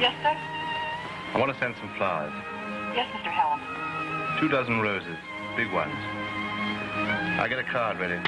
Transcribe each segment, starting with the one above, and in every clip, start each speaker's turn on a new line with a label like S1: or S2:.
S1: Yes, sir?
S2: I want to send some flowers.
S1: Yes, Mr. Hallam.
S2: 2 dozen roses, big ones. I'll get a card ready.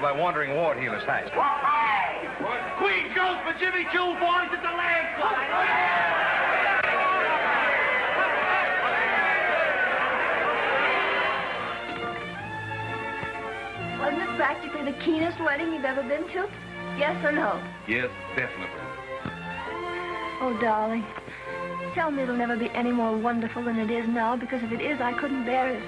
S3: By wandering ward healers hatch.
S4: Queen goes for Jimmy Jewel, boys, at the landslide.
S5: Wasn't it practically the keenest wedding you've ever been to? Yes or no?
S2: Yes, definitely.
S5: Oh, darling, tell me it'll never be any more wonderful than it is now, because if it is, I couldn't bear it.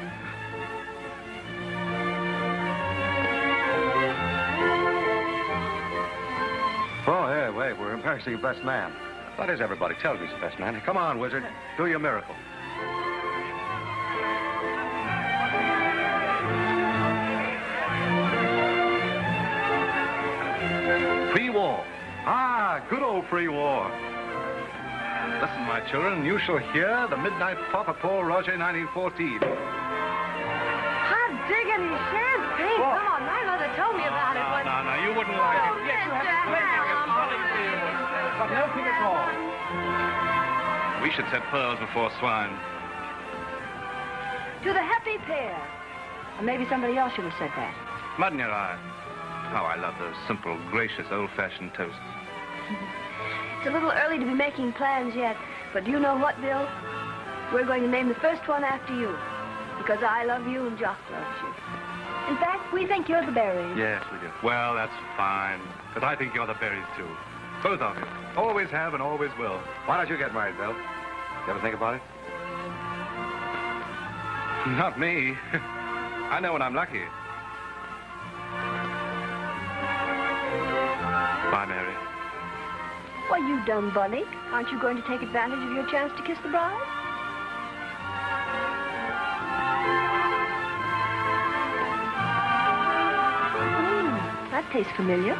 S3: Wait, we're embarrassing your best man. That is, everybody tells me he's the best man. Come on, wizard. Do your miracle. Pre-war. Ah, good old pre-war. Listen, my children, you shall hear the Midnight Pop of Paul Roger, 1914.
S5: Hot diggity champagne. Come on, my mother told me about it.
S3: No, you wouldn't like it.
S5: Yes, you have to
S3: But nothing at all.
S2: We should set pearls before swine.
S5: To the happy pair. Or maybe somebody else should have said that.
S2: Mud in your eye. How I love those simple, gracious, old-fashioned toasts.
S5: It's a little early to be making plans yet, but do you know what, Bill? We're going to name the first one after you, because I love you and Jock loves you. In fact, we think you're the berries.
S2: Yes, we do. Well, that's fine, because I think you're the berries, too. Both of you. Always have and always will.
S3: Why don't you get married, Bill? You ever think about it?
S2: Not me. I know when I'm lucky. Bye, Mary.
S5: Well, you dumb bunny. Aren't you going to take advantage of your chance to kiss the bride? That tastes familiar.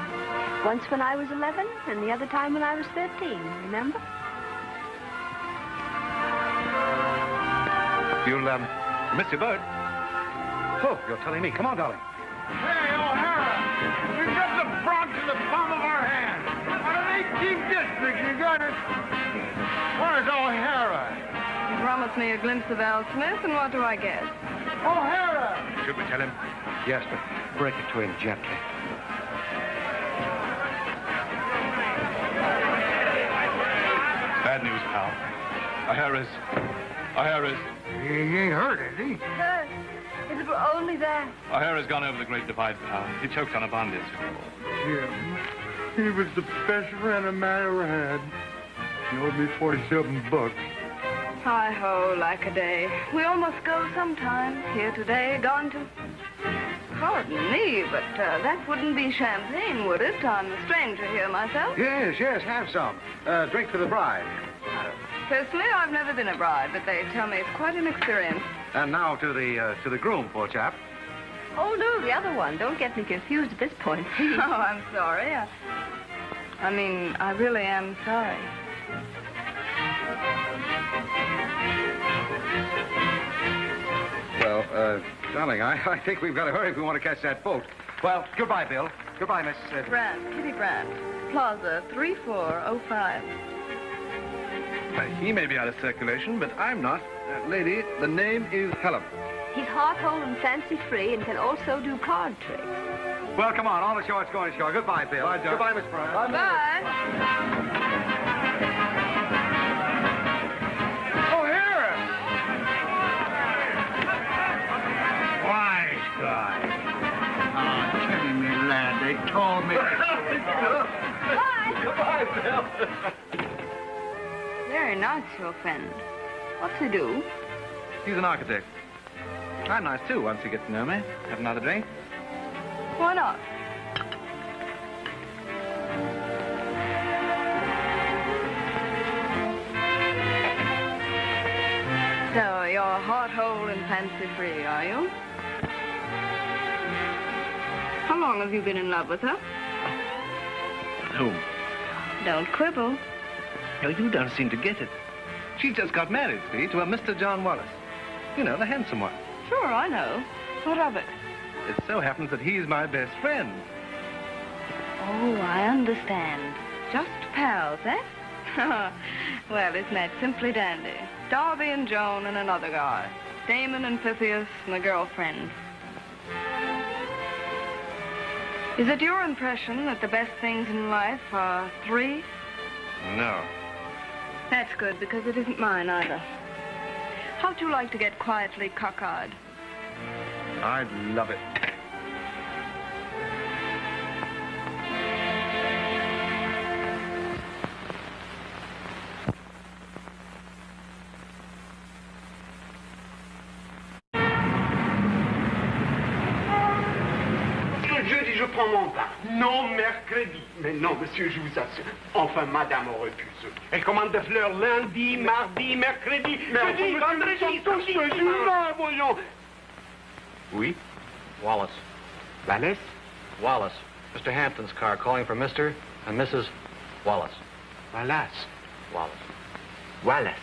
S5: Once when I was 11, and the other time when I was 13, remember?
S2: You'll, miss your boat.
S3: Oh, you're telling me. Come on, darling.
S4: Hey, O'Hara, we've got the Bronx in the palm of our hand. Out of 18 districts, you got it. Where's O'Hara?
S6: You promised me a glimpse of Al Smith, and what do I get?
S4: O'Hara!
S2: Should we tell him?
S3: Yes, but break it to him gently.
S2: Bad news, pal. O'Hara's...
S4: He ain't hurt, is he?
S5: Hurt. If it were only that.
S2: O'Hara's gone over the Great Divide, pal. He choked on a bond issue.
S4: Jim. He was the best friend a man ever had. He owed me $47.
S6: Hi-ho, like a day. We almost go sometime. Here today, gone to... Pardon me, but that wouldn't be champagne, would it? I'm a stranger here myself.
S3: Yes, have some. Drink for the bride.
S6: Personally, I've never been a bride, but they tell me it's quite an experience.
S3: And now to the groom, poor chap.
S5: Oh, no, the other one. Don't get me confused at this point.
S6: Oh, I'm sorry. I mean, I really am sorry.
S3: Well, darling, I think we've got to hurry if we want to catch that boat. Well, goodbye, Bill. Goodbye, Miss...
S6: Brandt, Kitty Brandt. Plaza 3405.
S2: He may be out of circulation, but I'm not. Lady, the name is Helen.
S5: He's heart-whole and fancy-free and can also do card tricks.
S3: Well, come on, all the short's going ashore. Goodbye, Bill.
S2: Bye, John.
S3: Goodbye, Miss Brown.
S6: Bye.
S4: Oh, here! Wise guy. Oh, Timmy, me lad, they told me.
S5: Bye!
S3: Goodbye, Bill.
S6: Very nice, your friend. What's he do?
S2: He's an architect. I'm nice, too, once you get to know me. Have another drink?
S6: Why not? So, you're heart-whole and fancy-free, are you? How long have you been in love with her?
S2: Whom?
S6: Don't quibble.
S2: No, you don't seem to get it. She just got married, see, to a Mr. John Wallace. You know, the handsome one.
S6: Sure, I know. What of it?
S2: It so happens that he's my best friend.
S6: Oh, I understand. Just pals, eh? Well, isn't that simply dandy? Darby and Joan and another guy. Damon and Pythias and a girlfriend. Is it your impression that the best things in life are three?
S2: No.
S6: That's good, because it isn't mine either. How'd you like to get quietly cockeyed?
S2: I'd love it.
S1: Jeudi, je prends mon pain. Non, mercredi. Mais non, monsieur, je vous assure. Enfin, madame aurait pu se... Elle commande de fleurs lundi, mardi, mercredi, jeudi, vendredi, samedi, dimanche. Voyons.
S7: Oui? Wallace.
S1: Wallace?
S7: Wallace. Mr. Hampton's car calling for Mr. and Mrs. Wallace.
S1: Wallace.
S7: Wallace.
S1: Wallace.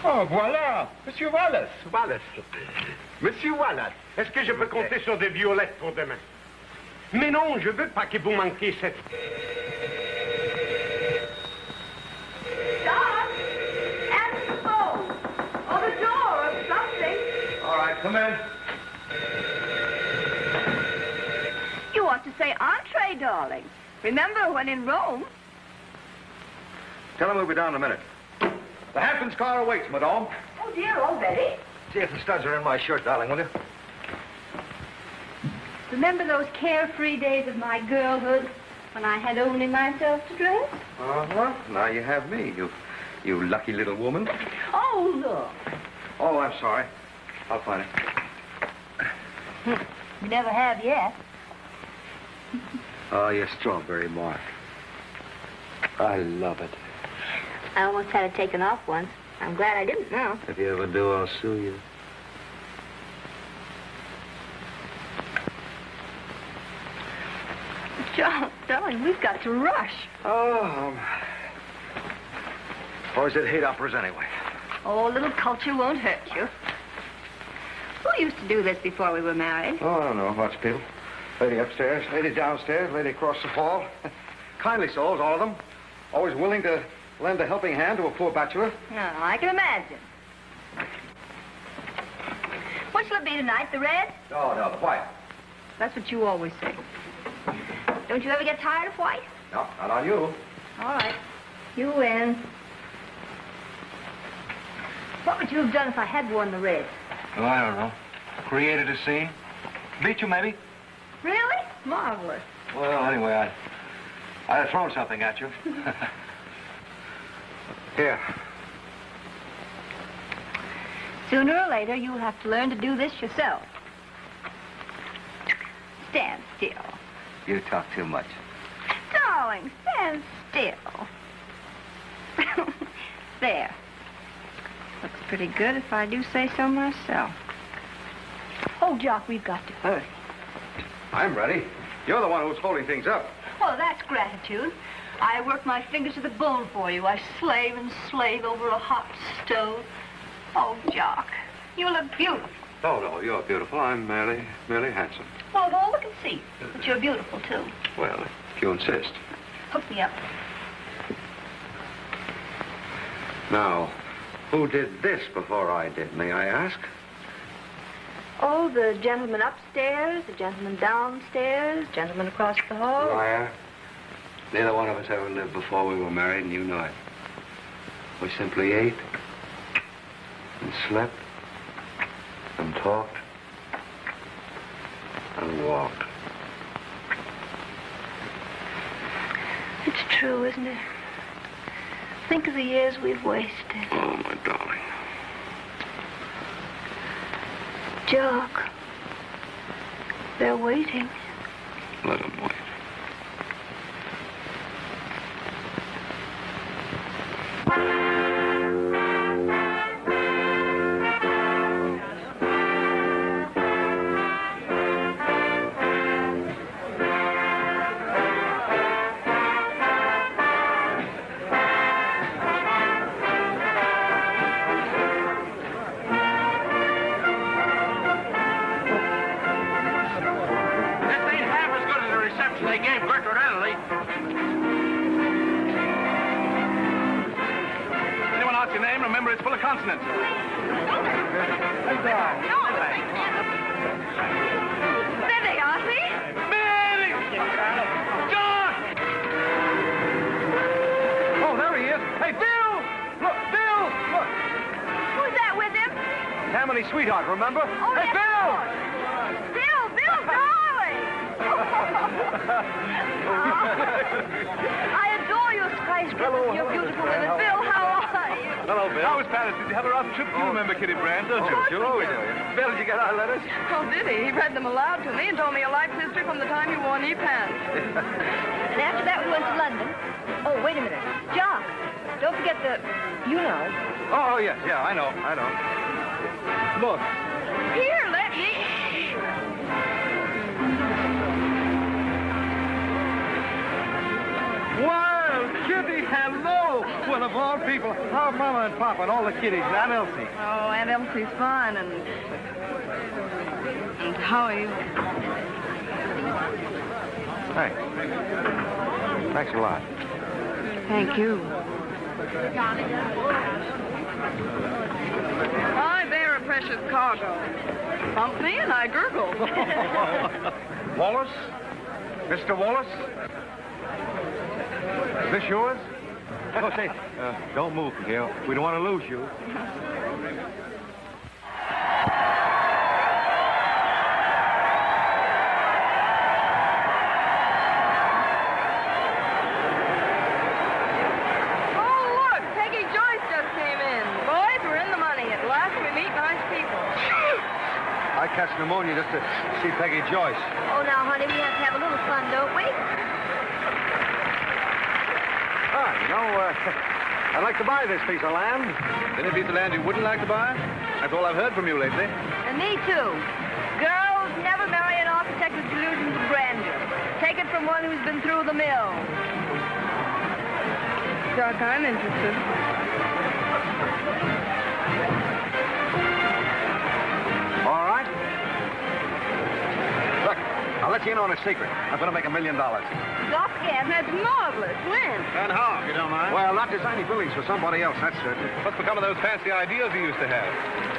S4: Oh, voilà, Monsieur Wallace.
S1: Wallace. Monsieur Wallace, est-ce que je peux compter sur des violettes pour demain? Mais non, je veux pas que vous manquiez cette...
S5: John! Answer the phone! Or the door or something.
S3: All right, come in.
S5: You ought to say entree, darling. Remember when in Rome?
S3: Tell him we'll be down in a minute. The Hampton's car awaits, madame.
S5: Oh, dear, already?
S3: See if the studs are in my shirt, darling, will you?
S5: Remember those carefree days of my girlhood when I had only myself to dress?
S3: Uh-huh. Now you have me, you lucky little woman.
S5: Oh, look.
S3: Oh, I'm sorry. I'll find it.
S5: You never have yet.
S3: Oh, your strawberry mark. I love it.
S5: I almost had it taken off once. I'm glad I didn't now.
S3: If you ever do, I'll sue you.
S5: John, darling, we've got to rush.
S3: Oh, boys that hate operas anyway.
S5: Oh, a little culture won't hurt you. Who used to do this before we were married?
S3: Oh, I don't know. Lots of people. Lady upstairs, lady downstairs, lady across the hall. Kindly souls, all of them. Always willing to lend a helping hand to a poor bachelor.
S5: No, I can imagine. What shall it be tonight, the red?
S3: No, the white.
S5: That's what you always say. Don't you ever get tired of white?
S3: No, not on you.
S5: All right. You win. What would you have done if I had worn the red?
S3: Oh, I don't know. Created a scene. Beat you, maybe.
S6: Really? Marvelous.
S2: Well, anyway, I had thrown something at you. Here.
S5: Sooner or later, you'll have to learn to do this yourself. Stand still.
S2: You talk too much.
S5: Darling, stand still. There. Looks pretty good if I do say so myself. Oh, Jock, we've got to hurry.
S2: I'm ready. You're the one who's holding things up.
S5: Well, that's gratitude. I work my fingers to the bone for you. I slave and slave over a hot stove. Oh, Jock, you look beautiful.
S2: Oh, no, you're beautiful. I'm merely handsome.
S5: Well, don't look and see. But you're beautiful, too.
S2: Well, if you insist.
S5: Hook me up.
S2: Now, who did this before I did, may I ask?
S5: Oh, the gentleman upstairs, the gentleman downstairs, gentleman across the hall.
S2: Liar. Neither one of us ever lived before we were married, and you know it. We simply ate and slept and talked and walked.
S5: It's true, isn't it? Think of the years we've wasted.
S2: Oh, my darling.
S5: Jock, they're waiting.
S2: Let them wait.
S3: consonants.
S6: Billy, Ossie?
S3: Billy! John! Oh, there he is. Hey, Bill! Look, Bill! Look.
S6: Who's that with him?
S3: Tammany Sweetheart, remember?
S6: Oh,
S3: hey,
S6: yes,
S3: Bill!
S6: Bill, darling! I adore your skyscrapers, your beautiful women. Bill, how are you?
S3: Hello, Bill. How was Paris? Did you have a rough trip? You remember Kitty Brand, don't you? Sure we do. Bill, did you get our letters?
S6: Oh, did he? He read them aloud to me and told me your life's history from the time you wore knee pants.
S5: And after that, we went to London. Oh, wait a minute. Jock, don't forget the... You know.
S3: Oh, yes, yeah, I know. Look.
S6: Here, let me...
S3: Well, Kitty, hello! Well, of all people, how are Mama and Papa and all the kiddies and Aunt Elsie?
S6: Oh, Aunt Elsie's fine, and how are you?
S3: Thanks. Thanks a lot.
S6: Thank you. I bear a precious cargo. Pump me and I gurgle.
S3: Wallace? Mr. Wallace? Is this yours? Oh, say, don't move, Gail. We don't want to lose you. I catch pneumonia just to see Peggy Joyce.
S5: Oh, now, honey, we have to have a little fun, don't we?
S2: You know, I'd like to buy this piece of land.
S3: Any piece of land you wouldn't like to buy? That's all I've heard from you lately.
S5: And me, too. Girls, never marry an architect with delusions of grandeur. Take it from one who's been through the mill.
S6: Doc, I'm interested.
S2: All right. Look, I'll let you in on a secret. I'm going to make $1 million.
S6: Doc, yes, that's marvelous. When?
S3: And how, if you don't mind?
S2: Well, not designing buildings for somebody else, that's certain.
S3: What's become of those fancy ideals you used to have?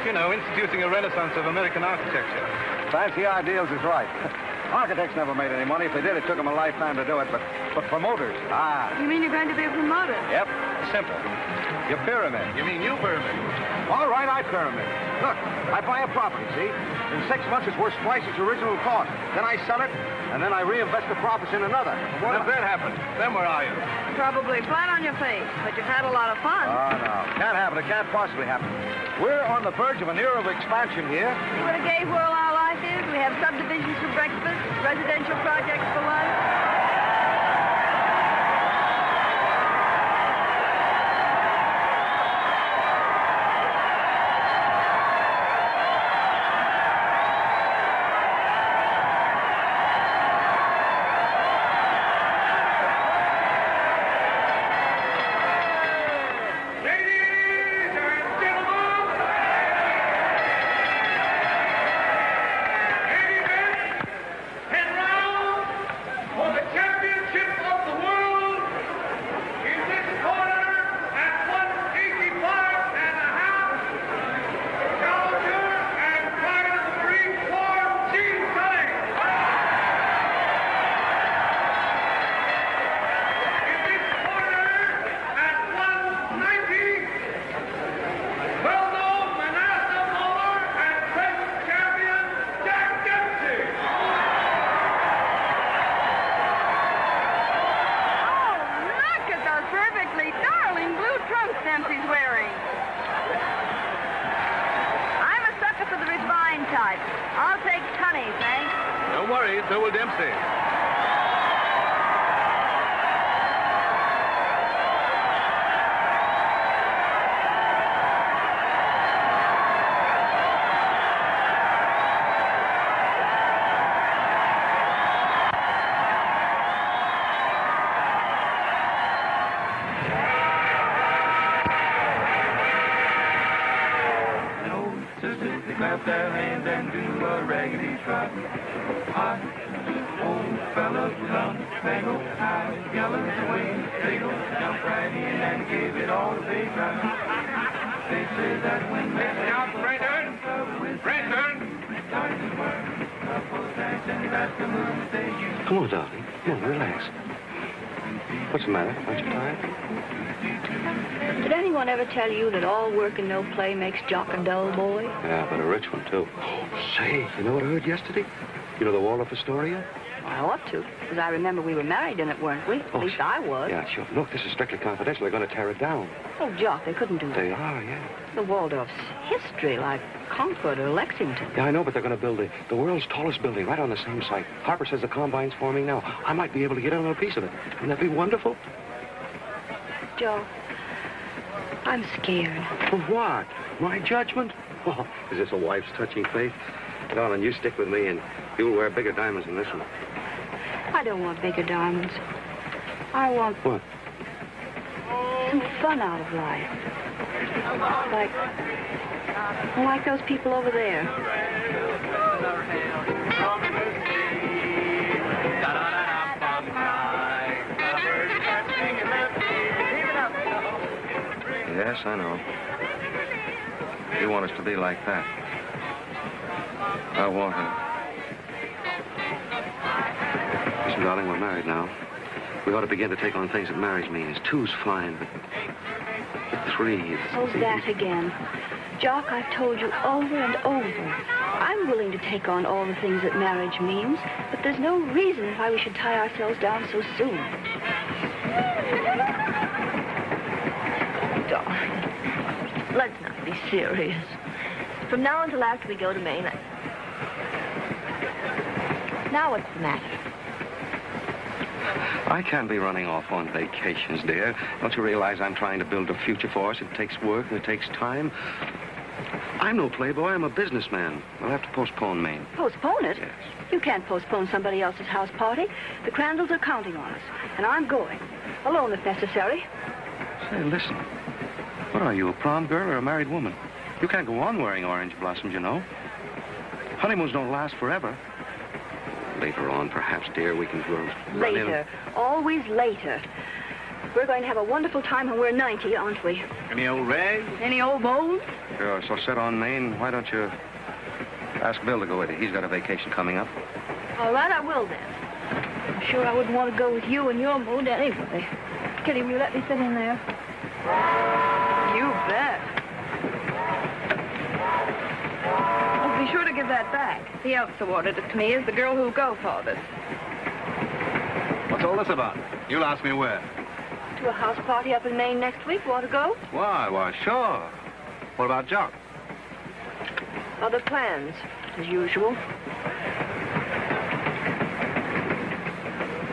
S3: You know, instituting a renaissance of American architecture.
S2: Fancy ideals is right. Architects never made any money. If they did, it took them a lifetime to do it. But promoters,
S6: You mean you're going to be a promoter?
S2: Yep.
S3: Simple. Your pyramid.
S8: You mean you pyramid?
S3: All right, I pyramid. Look, I buy a property, see? In 6 months, it's worth twice its original cost. Then I sell it, and then I reinvest the profits in another.
S8: What if that happens? Then where are you?
S6: Probably flat on your face, but you've had a lot of fun.
S3: Oh, no. Can't happen. It can't possibly happen. We're on the verge of an era of expansion here.
S6: See what a gay whirl our life is? We have subdivisions for breakfast, residential projects for lunch.
S8: So will Dempsey.
S9: They clap their hands and do a raggedy trot. Hot, old fellas come, bangle, high, yelling away. They go jump right in and give it all a big try. They say that when they
S8: Now, Brenton! Brenton!
S2: Come on, darling. Come on, relax. What's the matter? Aren't you tired?
S5: Did anyone ever tell you that all work and no play makes Jock a dull boy?
S2: Yeah, but a rich one, too. Say, you know what I heard yesterday? You know the Waldorf Astoria?
S5: I ought to, because I remember we were married in it, weren't we? At least I was.
S2: Yeah, sure. Look, this is strictly confidential. They're going to tear it down.
S5: Oh, Jock, they couldn't do that.
S2: They are, yeah.
S5: The Waldorf's history, like Concord or Lexington.
S2: Yeah, I know, but they're going to build the world's tallest building right on the same site. Harper says the combine's forming now. I might be able to get in on a piece of it. Wouldn't that be wonderful?
S5: Joe, I'm scared.
S2: For what? My judgment? Oh, is this a wife's touching faith? Darling, you stick with me, and you'll wear bigger diamonds than this one.
S5: I don't want bigger diamonds. I want...
S2: What?
S5: Some fun out of life. Like those people over there.
S2: Yes, I know. You want us to be like that. I want her. Listen, darling, we're married now. We ought to begin to take on things that marriage means. Two's fine, but 3 is...
S5: Oh, that again. Jock, I've told you over and over. I'm willing to take on all the things that marriage means, but there's no reason why we should tie ourselves down so soon. Darling, let's not be serious. From now until after we go to Maine, Now what's the matter?
S2: I can't be running off on vacations, dear. Don't you realize I'm trying to build a future for us? It takes work and it takes time. I'm no playboy. I'm a businessman. We'll have to postpone Maine.
S5: Postpone it?
S2: Yes.
S5: You can't postpone somebody else's house party. The Crandalls are counting on us, and I'm going. Alone if necessary.
S2: Say, listen. What are you, a prom girl or a married woman? You can't go on wearing orange blossoms, you know. Honeymoons don't last forever. Later on, perhaps, dear, we can run
S5: Later. Always later. We're going to have a wonderful time when we're 90, aren't we?
S8: Any old rags?
S5: Any old bones?
S2: Sure, so set on Maine. Why don't you ask Bill to go with you? He's got a vacation coming up.
S5: All right, I will then. I'm sure I wouldn't want to go with you in your mood anyway. Kitty, will you let me sit in there?
S6: You bet. Oh, be sure to give that back. The elf awarded it to me as the girl who go for this.
S3: What's all this about? You'll ask me where.
S6: To a house party up in Maine next week. Want to go?
S3: Why, sure. What about Jock?
S6: Other plans, as usual.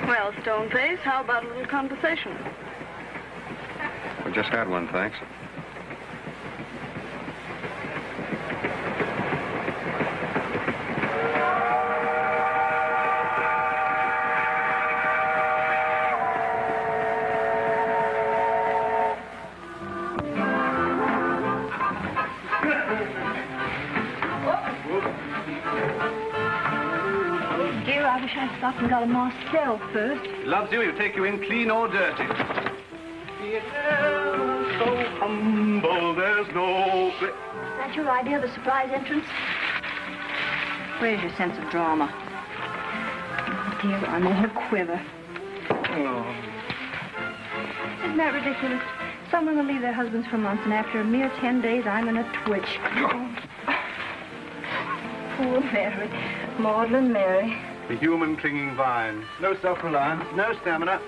S6: Well, Stoneface, how about a little conversation?
S2: We just had one, thanks.
S5: Dear, I wish I'd stopped and got a Marcel first.
S3: He loves you. He'll take you in clean or dirty. So humble, there's no...
S5: Is that your idea of a surprise entrance?
S6: Where's your sense of drama?
S5: Dear, I'm all a quiver.
S3: Oh.
S5: Isn't that ridiculous? Some women leave their husbands for months, and after a mere 10 days, I'm in a twitch. Poor Mary. Maudlin Mary.
S3: The human clinging vine. No self-reliance, no stamina.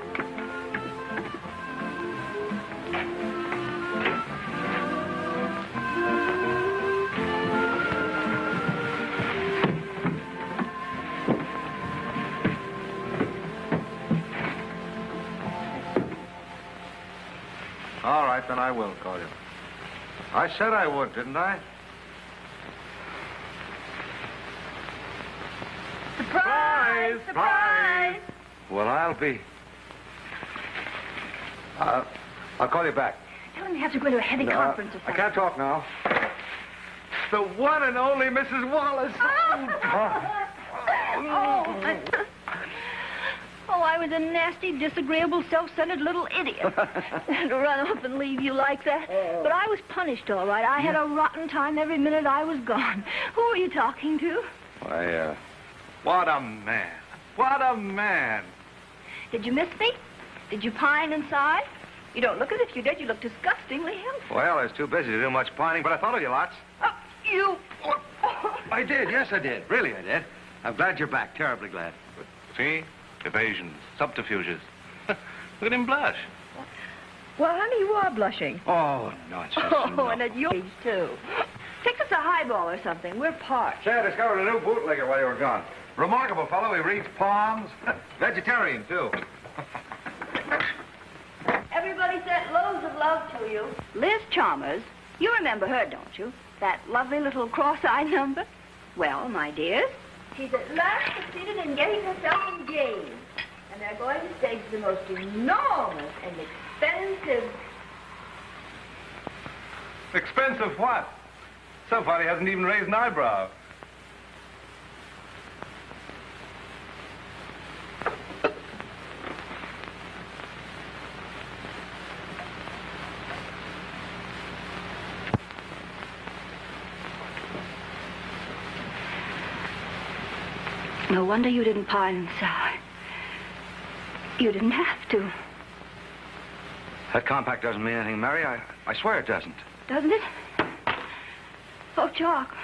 S8: All right, then I will call you. I said I would, didn't I?
S5: Surprise! Surprise!
S8: Well, I'll be. I'll call you back.
S5: Tell him you have to go to a heavy conference or something.
S8: I can't talk now. The one and only Mrs. Wallace.
S5: Oh, I was a nasty, disagreeable, self-centered little idiot to run off and leave you like that. But I was punished, all right. I had a rotten time every minute I was gone. Who were you talking to?
S8: Why, what a man. What a man.
S5: Did you miss me? Did you pine and sigh? You don't look as if you did. You look disgustingly healthy.
S8: Well, I was too busy to do much pining, but I thought of you lots.
S5: You...
S2: I did, yes, I did. Really, I did. I'm glad you're back. Terribly glad.
S3: See? Evasions, subterfuges. Look at him blush.
S6: Well, honey, you are blushing.
S2: Oh, nonsense.
S6: Oh,
S2: no.
S6: and at your age, too. Take us a highball or something. We're parched.
S8: Say, I discovered a new bootlegger while you were gone. Remarkable fellow. He reads palms. Vegetarian, too.
S5: Everybody sent loads of love to you. Liz Chalmers. You remember her, don't you? That lovely little cross-eyed number? Well, my dears, she's at last succeeded in getting herself engaged. And they're going to stage the most enormous and expensive...
S3: Expensive what? Somebody hasn't even raised an eyebrow.
S5: No wonder you didn't pine and sigh. You didn't have to.
S2: That compact doesn't mean anything, Mary. I swear it doesn't.
S5: Doesn't it? Oh, Jock.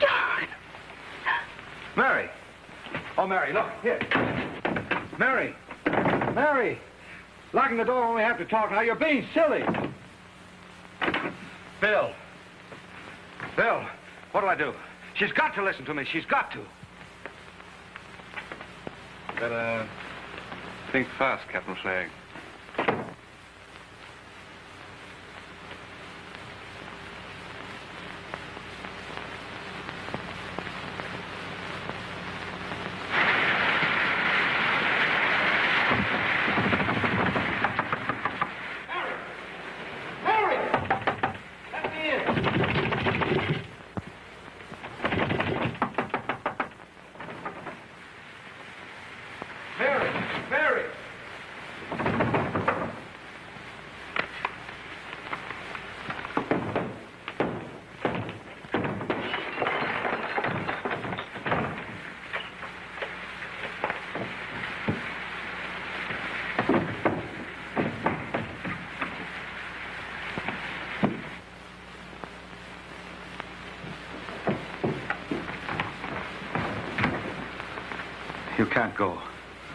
S5: Jock.
S2: Mary. Oh, Mary, look, here. Mary. Mary. Locking the door when we have to talk now. You're being silly. Bill. Bill, what'll I do? She's got to listen to me. She's got to.
S3: Better think fast, Captain Flagg.
S8: You can't go.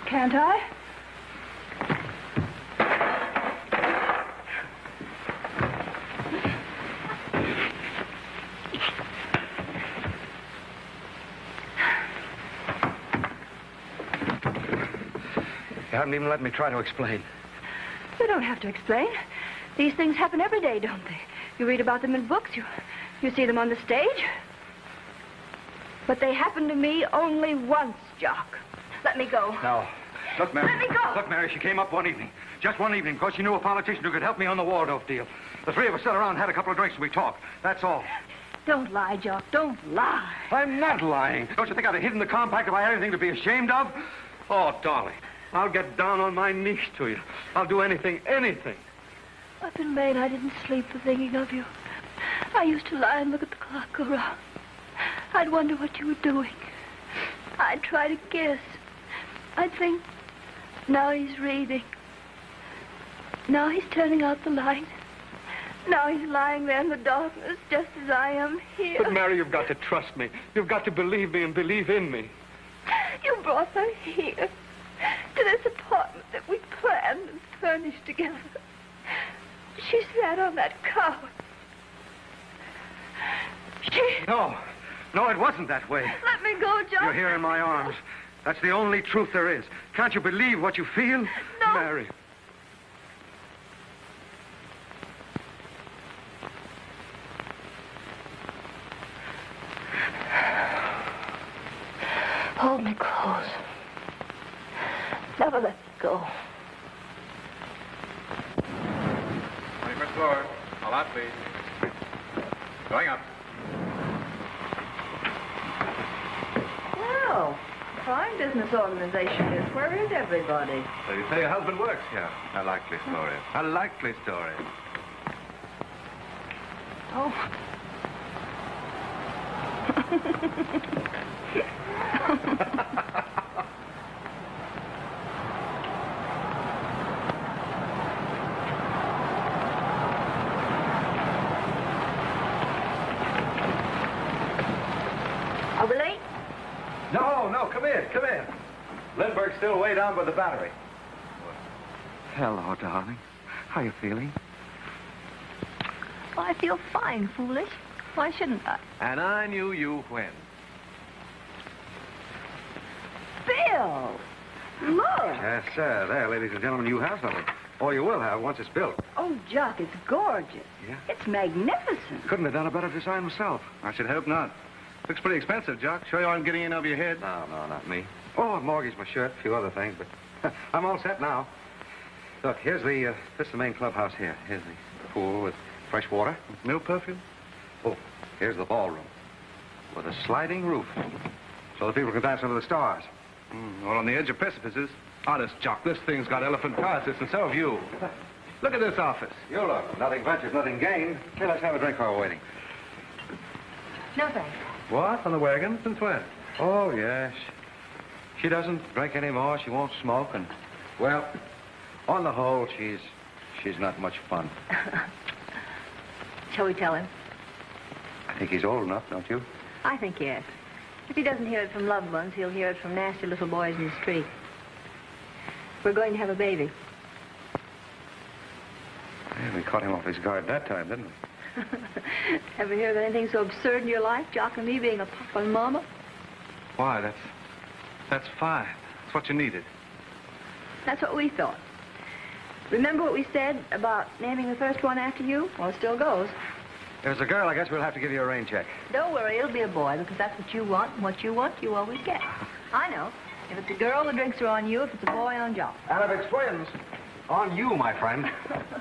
S6: Can't I?
S2: You haven't even let me try to explain.
S6: You don't have to explain. These things happen every day, don't they? You read about them in books. You see them on the stage. But they happen to me only once, Jock. Let me go.
S2: No. Look, Mary.
S6: Let me go.
S2: Look, Mary, she came up one evening. Just one evening, because she knew a politician who could help me on the Waldorf deal. The three of us sat around, had a couple of drinks, and we talked. That's all.
S6: Don't lie, Jock. Don't lie.
S2: I'm not lying. Don't you think I'd have hidden the compact if I had anything to be ashamed of? Oh, darling, I'll get down on my knees to you. I'll do anything, anything.
S6: Up in Maine, I didn't sleep for thinking of you. I used to lie and look at the clock go round. I'd wonder what you were doing. I'd try to guess. I'd think, now he's reading. Now he's turning out the light. Now he's lying there in the darkness, just as I am here.
S1: But, Mary, you've got to trust me. You've got to believe me and believe in me.
S6: You brought her here, to this apartment that we planned and furnished together. She sat on that couch.
S2: No, it wasn't that way.
S6: Let me go, John.
S2: You're here in my arms. That's the only truth there is. Can't you believe what you feel?
S6: No.
S2: Mary.
S6: Hold me close. Never let me go.
S3: 21st floor. All out, please. Going up.
S6: Well, fine business organization is. Where is everybody?
S3: So you say your husband works here? A likely story. A likely story.
S6: Oh. Are we late?
S8: No, come in. Lindbergh's still way down by the battery.
S2: Hello, darling. How you feeling?
S6: Well, I feel fine, foolish. Why shouldn't I?
S3: And I knew you when.
S6: Bill! Look!
S2: Yes, sir. There, ladies and gentlemen, you have something. Or you will have once it's built.
S6: Oh, Jock, it's gorgeous.
S2: Yeah?
S6: It's magnificent.
S2: Couldn't have done a better design myself.
S3: I should hope not. Looks pretty expensive, Jock. Sure you aren't getting in over your head?
S2: No, not me. Oh, I mortgaged my shirt, a few other things, but I'm all set now. Look, here's this is the main clubhouse here. Here's the pool with fresh water.
S3: No perfume?
S2: Oh, here's the ballroom with a sliding roof so the people can dance under the stars.
S3: All on the edge of precipices. Honest, Jock, this thing's got elephant passes, and so have you. Look at this office.
S2: You look. Nothing ventured, nothing gained. Hey, let's have a drink while we're waiting.
S6: No, thanks.
S3: What? On the wagon? Since when?
S2: Oh, yes. She doesn't drink anymore. She won't smoke, and, well, on the whole, she's not much fun.
S6: Shall we tell him?
S2: I think he's old enough, don't you?
S6: I think yes. If he doesn't hear it from loved ones, he'll hear it from nasty little boys in the street. We're going to have a baby.
S2: Yeah, we caught him off his guard that time, didn't we?
S6: Ever hear of anything so absurd in your life, Jock and me being a papa and mama?
S3: Why, that's fine. That's what you needed.
S6: That's what we thought. Remember what we said about naming the first one after you? Well, it still goes.
S2: If it's a girl, I guess we'll have to give you a rain check.
S6: Don't worry, it'll be a boy, because that's what you want, and what you want, you always get. I know. If it's a girl, the drinks are on you. If it's a boy, on Jock.
S2: And if it's twins, on you, my friend.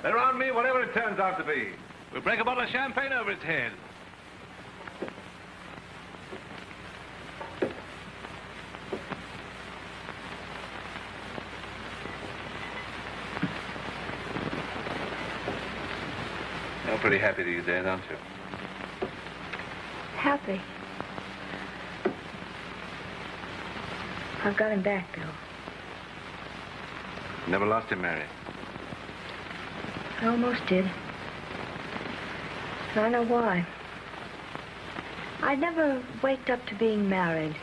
S3: They're on me, whatever it turns out to be. We'll break a bottle of champagne over its head. You're pretty happy these days, aren't you?
S6: Happy. I've got him back, Bill.
S3: Never lost him, Mary.
S6: I almost did. And I know why. I never waked up to being married.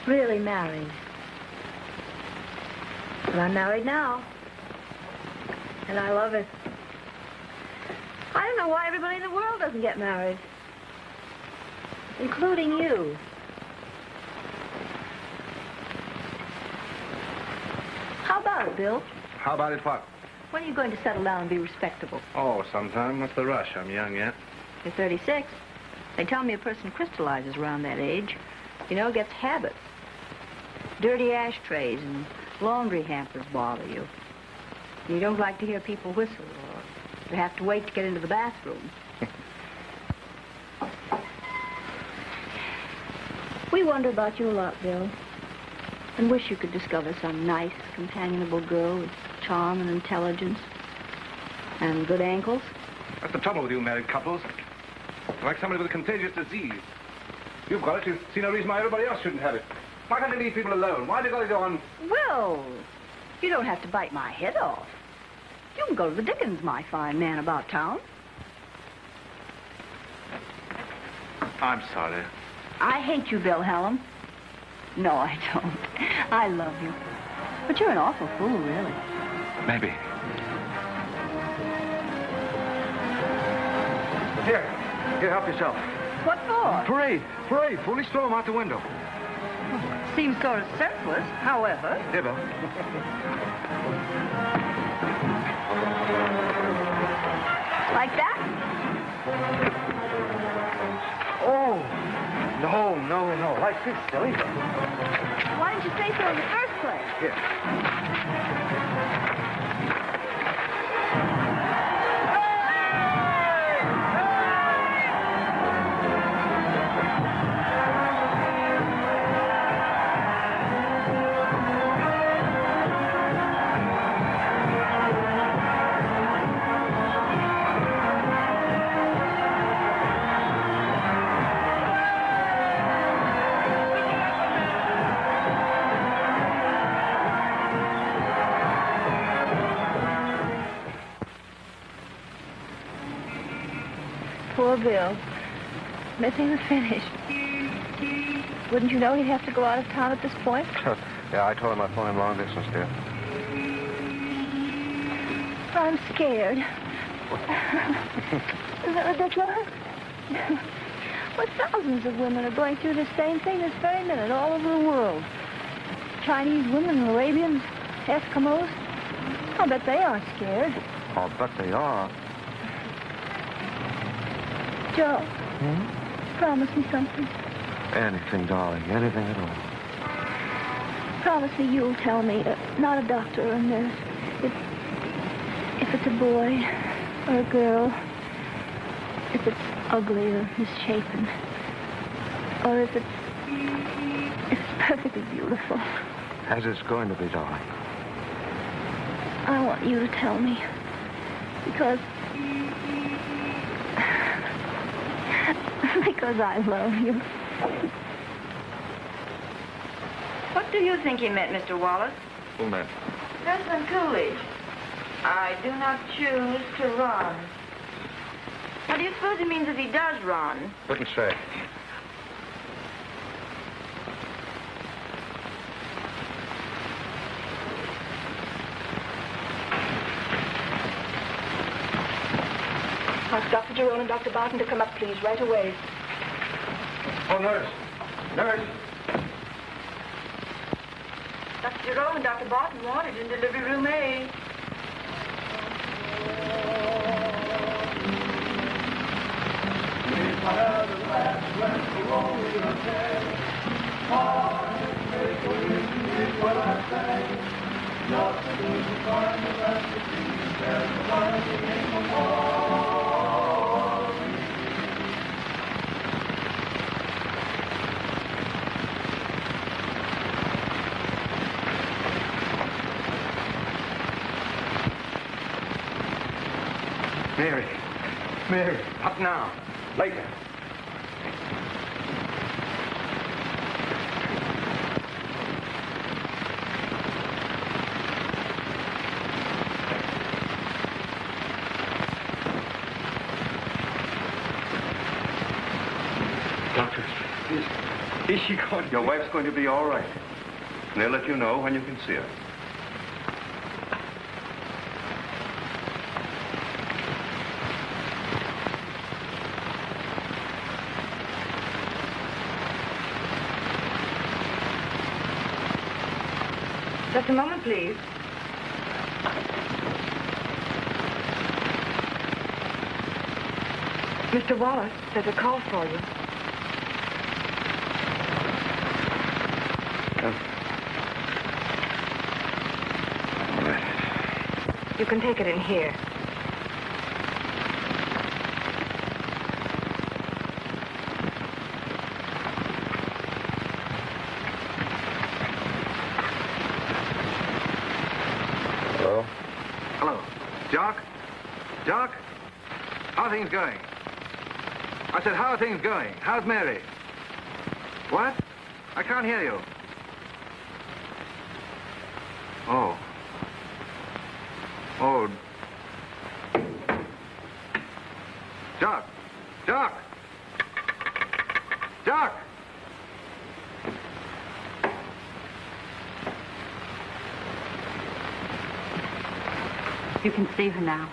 S5: really married. But I'm married now. And I love it. I don't know why everybody in the world doesn't get married. Including you. How about it, Bill?
S3: How about it, what?
S5: When are you going to settle down and be respectable?
S3: Oh, sometime. What's the rush? I'm young yet.
S5: You're 36. They tell me a person crystallizes around that age. You know, gets habits. Dirty ashtrays and laundry hampers bother you. You don't like to hear people whistle, or you have to wait to get into the bathroom. We wonder about you a lot, Bill, and wish you could discover some nice, companionable girl with charm and intelligence and good ankles.
S3: That's the trouble with you married couples. You're like somebody with a contagious disease. You've got it. You see no reason why everybody else shouldn't have it. Why can't you leave people alone? Why do you got to go on?
S5: Well, you don't have to bite my head off. You can go to the Dickens, my fine man about town.
S3: I'm sorry.
S5: I hate you, Bill Hallam. No, I don't. I love you. But you're an awful fool, really.
S3: Maybe. Here, help yourself.
S5: What for?
S3: Parade. Foolish, throw him out the window.
S5: Seems sort of senseless, however.
S3: Here, Bill.
S5: Like that?
S3: Oh, no. Like this, silly.
S5: Why didn't you say so in the first place?
S3: Here.
S5: Poor Bill. Missing the finish. Wouldn't you know he'd have to go out of town at this point?
S2: Yeah, I told him I'd phone him long distance, dear.
S5: I'm scared. Is that ridiculous? Well, thousands of women are going through the same thing this very minute all over the world. Chinese women, Arabians, Eskimos. I'll bet they aren't scared.
S2: I'll bet they are.
S5: Joe, promise me something.
S2: Anything, darling. Anything at all.
S5: Promise me you'll tell me, not a doctor or a nurse, if it's a boy or a girl, if it's ugly or misshapen, or if it's perfectly beautiful.
S2: As it's going to be, darling.
S5: I want you to tell me, because I love you.
S6: What do you think he meant, Mr. Wallace?
S2: Who meant?
S6: President Coolidge. I do not choose to run. What do you suppose he means if he does run?
S2: Couldn't say.
S5: Ask Dr. Jerome and Dr. Barton to come up, please, right away.
S3: Oh, nurse. Nurse.
S6: Dr. Jerome and Dr. Barton wanted in delivery room A.
S3: Mary, up now. Later. Doctor,
S1: is she going to
S8: Your wife's going to be all right. And they'll let you know when you can see her.
S6: Just a moment, please. Mr. Wallace, there's a call for you.
S2: All right.
S6: You can take it in here.
S8: Hello? Hello. Jock? Jock? How are things going? I said, how are things going? How's Mary? What? I can't hear you. Oh. Oh. Jock! Jock! Jock!
S6: You can see her now.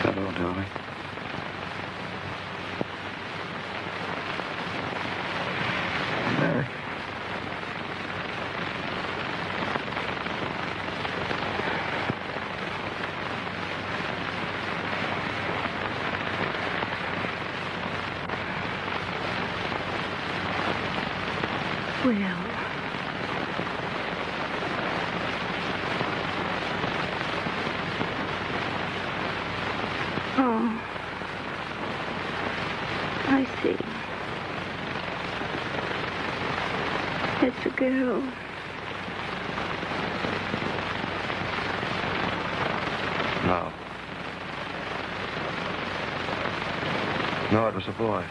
S2: Hello, darling.
S9: Mary.
S5: Well, oh, I see. It's a girl.
S2: No. No, it was a boy.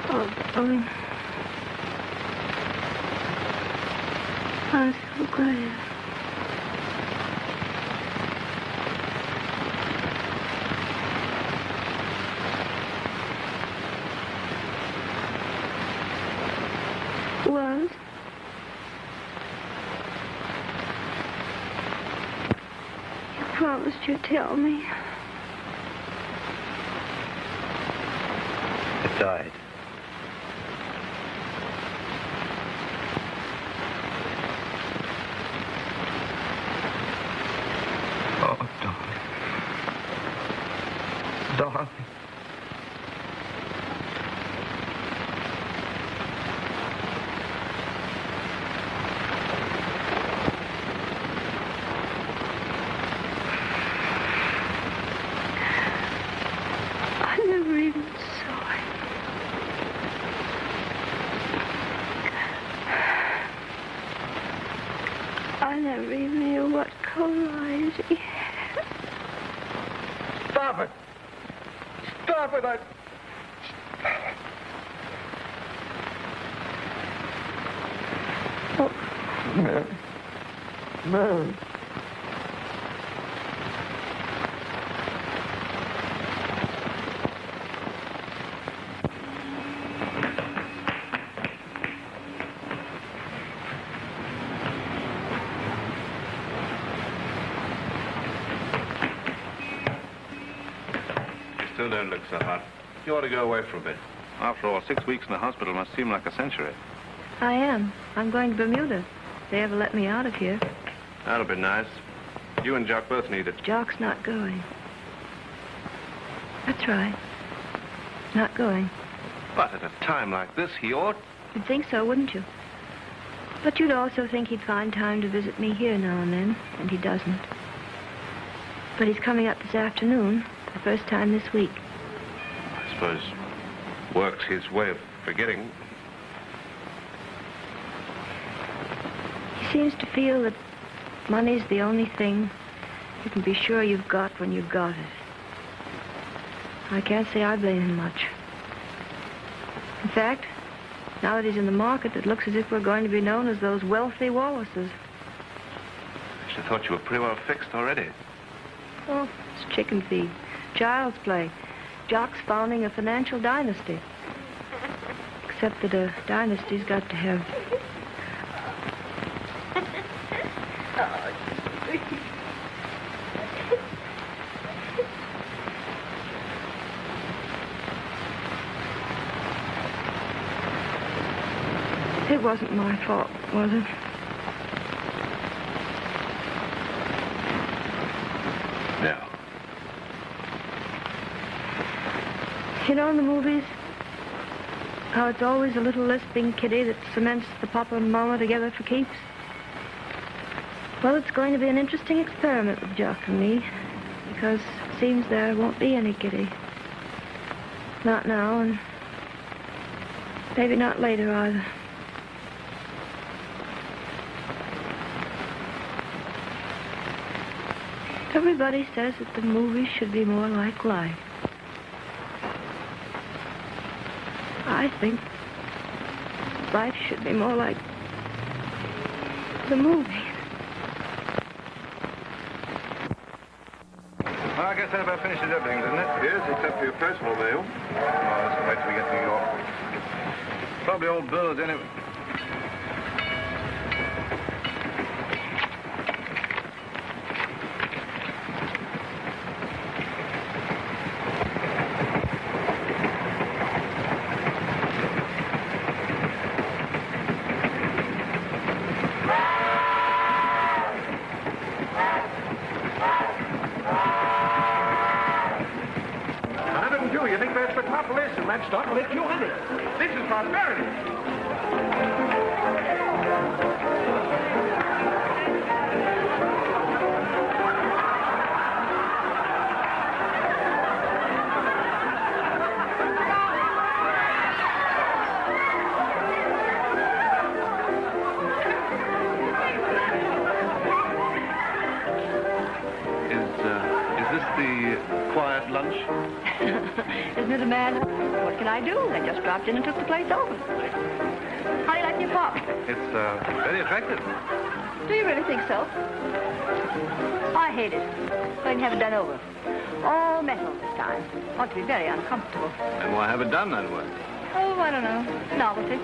S5: Oh, darling. I'm so glad. Was? You promised you'd tell me.
S2: It died.
S9: Oh, darling. Darling.
S5: I never even saw it. I never even knew what color eyes he had.
S9: Stop it! Stop it!
S5: Oh,
S9: Mary. Mary.
S3: Bill, don't look so hot. You ought to go away for a bit. After all, 6 weeks in the hospital must seem like a century.
S10: I am. I'm going to Bermuda. If they ever let me out of here.
S3: That'll be nice. You and Jock both need it.
S10: Jock's not going. That's right. Not going.
S3: But at a time like this, he ought...
S10: You'd think so, wouldn't you? But you'd also think he'd find time to visit me here now and then, and he doesn't. But he's coming up this afternoon, for the first time this week.
S3: I suppose work's his way of forgetting.
S10: He seems to feel that money's the only thing you can be sure you've got when you've got it. I can't say I blame him much. In fact, now that he's in the market, it looks as if we're going to be known as those wealthy Wallaces.
S3: I should have thought you were pretty well fixed already.
S10: Oh, it's chicken feed. Child's play. Jock's founding a financial dynasty. Except that a dynasty's got to have... It wasn't my fault, was it?
S3: No.
S10: You know in the movies, how it's always a little lisping kiddie that cements the papa and mama together for keeps? Well, it's going to be an interesting experiment with Jock and me, because it seems there won't be any kiddie. Not now, and maybe not later either. Everybody says that the movies should be more like life. I think life should be more like the movies.
S8: Well, I guess that about finishes everything, doesn't it?
S3: Yes, except for your personal mail.
S8: Oh, let's wait till we get to New York. Probably old bills anyway.
S1: Start with 200. This is prosperity.
S3: Is this the quiet lunch?
S6: Isn't it a mad? What can I do? I just dropped in and took the place over. How do you like your pop?
S3: It's very attractive.
S6: Do you really think so? I hate it. Go and have it done over. All metal this time. Ought to be very uncomfortable.
S3: And why have it done that way?
S6: Oh, I don't know. Novelty.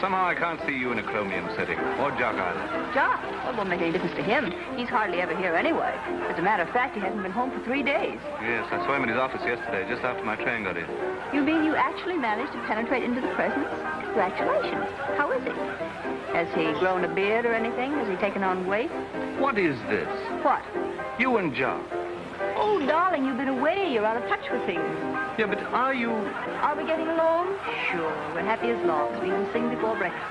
S3: Somehow I can't see you in a chromium setting. Or Jock either.
S6: Jock? Well, it won't make any difference to him. He's hardly ever here anyway. As a matter of fact, he hasn't been home for 3 days.
S3: Yes, I saw him in his office yesterday, just after my train got in.
S6: You mean you actually managed to penetrate into the presence? Congratulations. How is he? Has he grown a beard or anything? Has he taken on weight?
S3: What is this?
S6: What?
S3: You and Jock.
S6: Oh, darling, you've been away. You're out of touch with things.
S3: Yeah, but are you...
S6: Are we getting along? Sure. We're happy as long as we can sing before breakfast.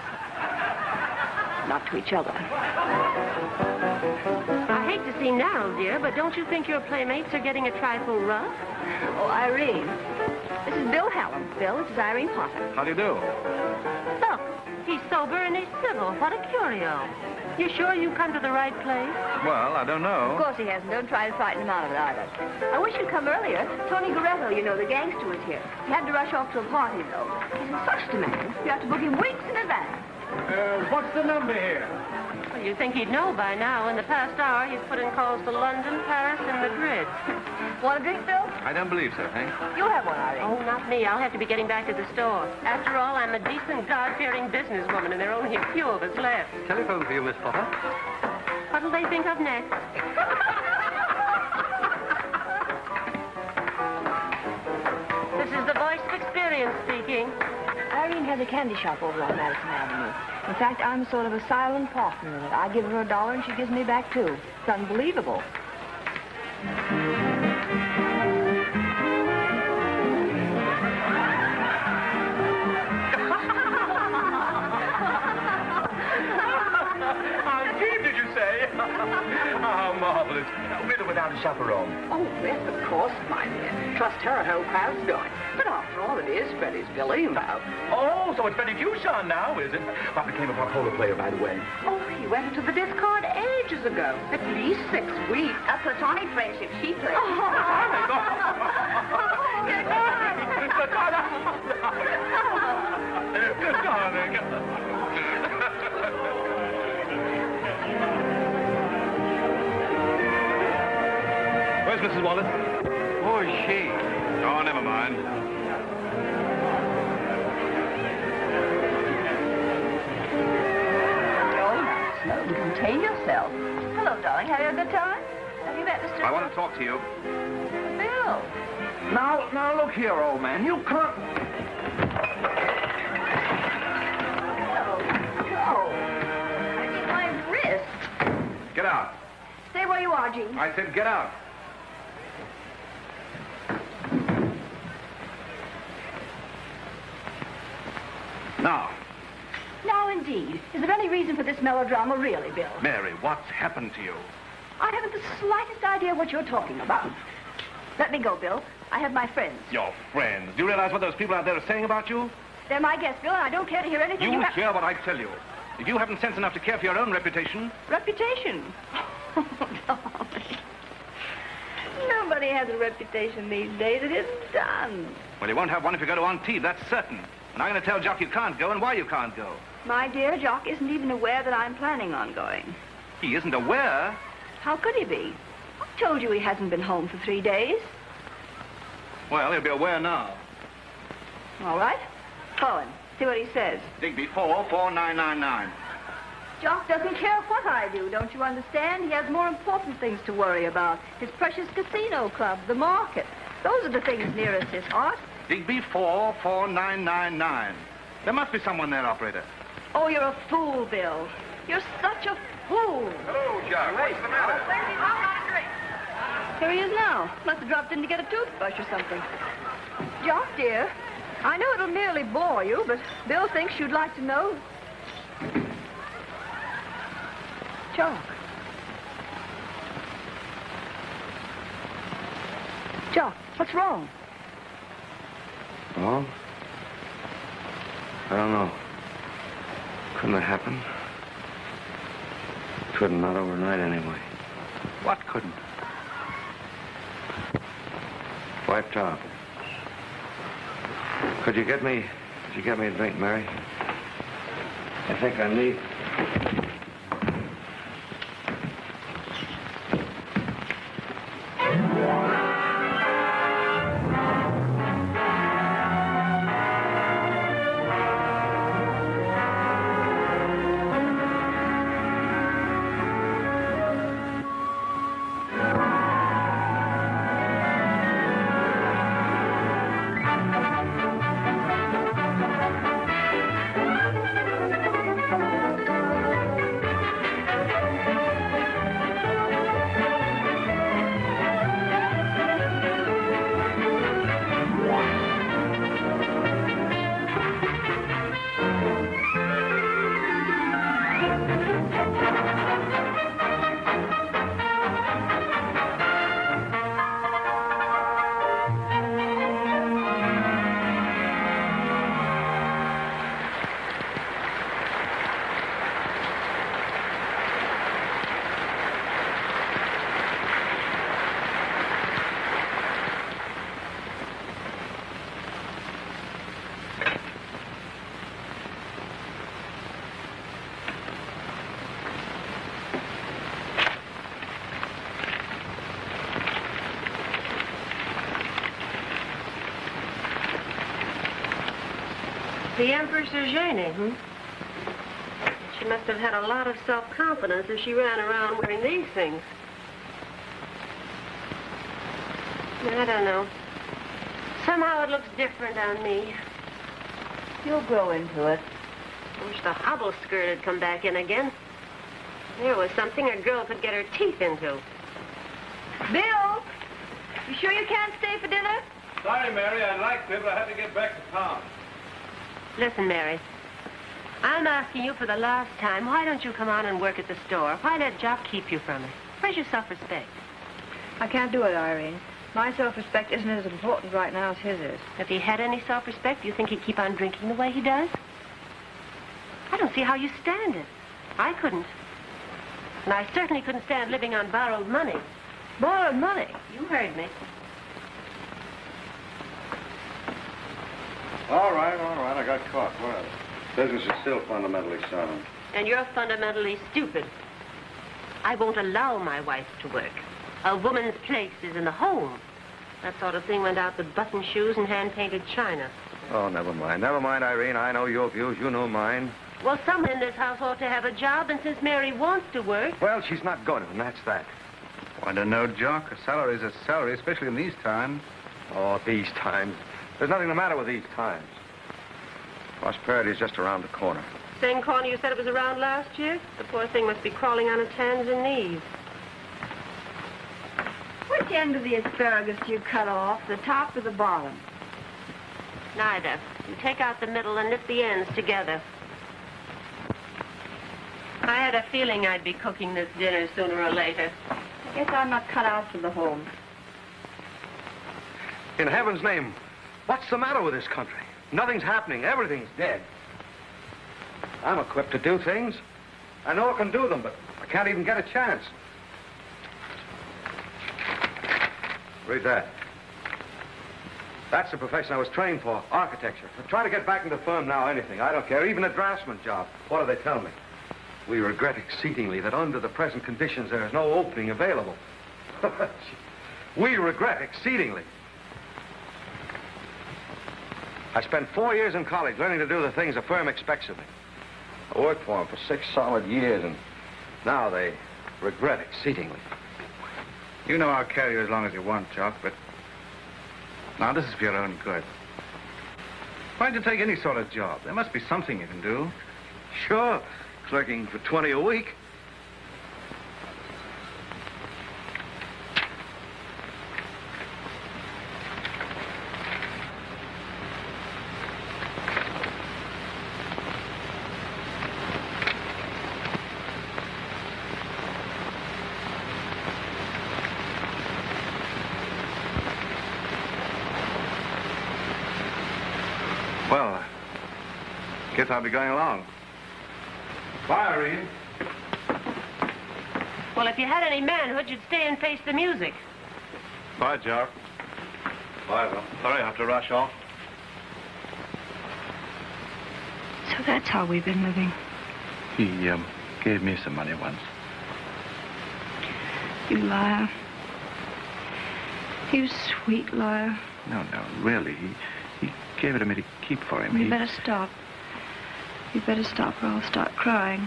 S6: Not to each other.
S11: I hate to seem narrow, dear, but don't you think your playmates are getting a trifle rough?
S6: Oh, Irene. This is Bill Hallam. Bill, this is Irene Potter.
S3: How do you do?
S11: Look, he's sober and he's civil. What a curio. You sure you've come to the right place?
S3: Well, I don't know.
S6: Of course he hasn't. Don't try to frighten him out of it either. I wish you'd come earlier. Tony Goretto, you know, the gangster, was here. He had to rush off to a party, though. He's in such demand. You have to book him weeks in advance.
S1: What's the number here?
S11: Well, you'd think he'd know by now. In the past hour, he's put in calls to London, Paris, and Madrid.
S6: Want a drink, Bill?
S3: I don't believe so, Hank.
S6: You'll have one, Irene.
S11: Oh, not me. I'll have to be getting back to the store. After all, I'm a decent, God-fearing businesswoman, and there are only a few of us left.
S3: Telephone for you, Miss Potter.
S11: What'll they think of next? Experience speaking.
S5: Irene has a candy shop over on Madison Avenue. In fact, I'm sort of a silent partner in it. I give her $1 and she gives me back 2. It's unbelievable.
S3: How marvelous. With or without a chaperone?
S12: Oh, yes, of course, my dear. Trust her whole crowd's going. But after all, it is Freddie's Billy, you know.
S3: Oh, so it's Freddie Fuchon now, is it? What became of our polo player, by the way?
S12: Oh, he went into the discard ages ago. At least 6 weeks.
S6: A platonic friendship she played.
S3: Good darling. Where's Mrs. Wallace?
S8: Who is she?
S3: Oh, never mind.
S12: Slowly contain yourself.
S6: Hello, darling. Have you a good time? Have you met Mr.
S3: I want to talk to you.
S6: Bill?
S8: Now, look here, old man. You can't...
S6: Oh, I need my wrist.
S3: Get out.
S5: Stay where you are, Jean.
S3: I said get out. Now.
S5: Now, indeed. Is there any reason for this melodrama, really, Bill?
S3: Mary, what's happened to you?
S5: I haven't the slightest idea what you're talking about. Let me go, Bill. I have my friends.
S3: Your friends. Do you realize what those people out there are saying about you?
S5: They're my guests, Bill, and I don't care to hear anything
S3: You
S5: have...
S3: hear what I tell you. If you haven't sense enough to care for your own reputation...
S6: Reputation? Oh, darling. Nobody has a reputation these days. It isn't done.
S3: Well, you won't have one if you go to Antibes, that's certain. And I'm going to tell Jock you can't go and why you can't go.
S6: My dear, Jock isn't even aware that I'm planning on going.
S3: He isn't aware?
S6: How could he be? I told you he hasn't been home for 3 days.
S3: Well, he'll be aware now.
S6: All right. Call him. See what he says.
S8: Digby 44999.
S6: Jock doesn't care what I do, don't you understand? He has more important things to worry about. His precious casino club, the market. Those are the things nearest his heart.
S3: Digby 44999. There must be someone there, operator.
S6: Oh, you're a fool, Bill. You're such a fool.
S3: Hello, Jock. What's the matter?
S6: Here he is now. Must have dropped in to get a toothbrush or something. Jock, dear, I know it'll merely bore you, but Bill thinks you'd like to know. Jock. Jock, what's wrong?
S2: Wrong? I don't know. Couldn't have happened. Couldn't, not overnight anyway.
S3: What couldn't?
S2: Wiped out. Could you get me a drink, Mary? I think I need...
S11: The Empress Eugenie, She must have had a lot of self-confidence if she ran around wearing these things. I don't know. Somehow it looks different on me.
S6: You'll grow into it.
S11: I wish the hobble skirt had come back in again. There was something a girl could get her teeth into.
S6: Bill, you sure you can't stay for dinner?
S3: Sorry, Mary, I'd like to, but I have to get back to town.
S11: Listen, Mary. I'm asking you for the last time, why don't you come on and work at the store? Why let Jock keep you from it? Where's your self-respect?
S10: I can't do it, Irene. My self-respect isn't as important right now as his is.
S11: If he had any self-respect, do you think he'd keep on drinking the way he does? I don't see how you stand it. I couldn't. And I certainly couldn't stand living on borrowed money.
S10: Borrowed money?
S11: You heard me.
S2: All right. I got caught. Well, business is still fundamentally sound.
S11: And you're fundamentally stupid. I won't allow my wife to work. A woman's place is in the home. That sort of thing went out with button shoes and hand-painted china.
S8: Oh, never mind. Never mind, Irene. I know your views. You know mine.
S11: Well, someone in this house ought to have a job, and since Mary wants to work...
S2: Well, she's not going to, and that's that.
S3: I don't know, Jock. A salary's a salary, especially in these times.
S2: Oh, these times. There's nothing the matter with these times. Prosperity is just around the corner.
S11: Same corner you said it was around last year? The poor thing must be crawling on its hands and knees.
S6: Which end of the asparagus do you cut off, the top or the bottom?
S11: Neither. You take out the middle and knit the ends together. I had a feeling I'd be cooking this dinner sooner or later.
S6: I guess I'm not cut out for the home.
S2: In heaven's name, what's the matter with this country? Nothing's happening. Everything's dead. I'm equipped to do things. I know I can do them, but I can't even get a chance. Read that. That's the profession I was trained for, architecture. I try to get back into the firm now, anything. I don't care, even a draftsman job. What do they tell me? We regret exceedingly that under the present conditions there is no opening available. We regret exceedingly. I spent 4 years in college learning to do the things a firm expects of me. I worked for them for 6 solid years, and now they regret exceedingly.
S3: You know I'll carry you as long as you want, Jock, but... Now, this is for your own good. Why don't you take any sort of job? There must be something you can do.
S2: Sure. Clerking for 20 a week.
S3: Well, guess I'll be going along. Bye, Irene.
S11: Well, if you had any manhood, you'd stay and face the music.
S3: Bye, Jock. Bye, Bill. Sorry I have to rush off.
S10: So that's how we've been living.
S3: He gave me some money once.
S10: You liar. You sweet liar.
S3: No, really. He gave it to me to keep for him.
S10: You better stop. You better stop or I'll start crying.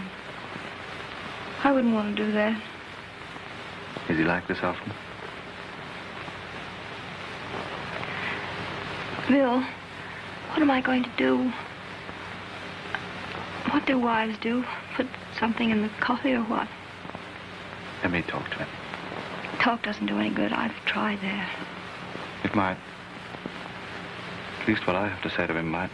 S10: I wouldn't want to do that.
S3: Is he like this often?
S10: Bill, what am I going to do? What do wives do? Put something in the coffee or what?
S3: Let me talk to him.
S10: Talk doesn't do any good. I've tried that.
S3: It might. At least what I have to say to him might.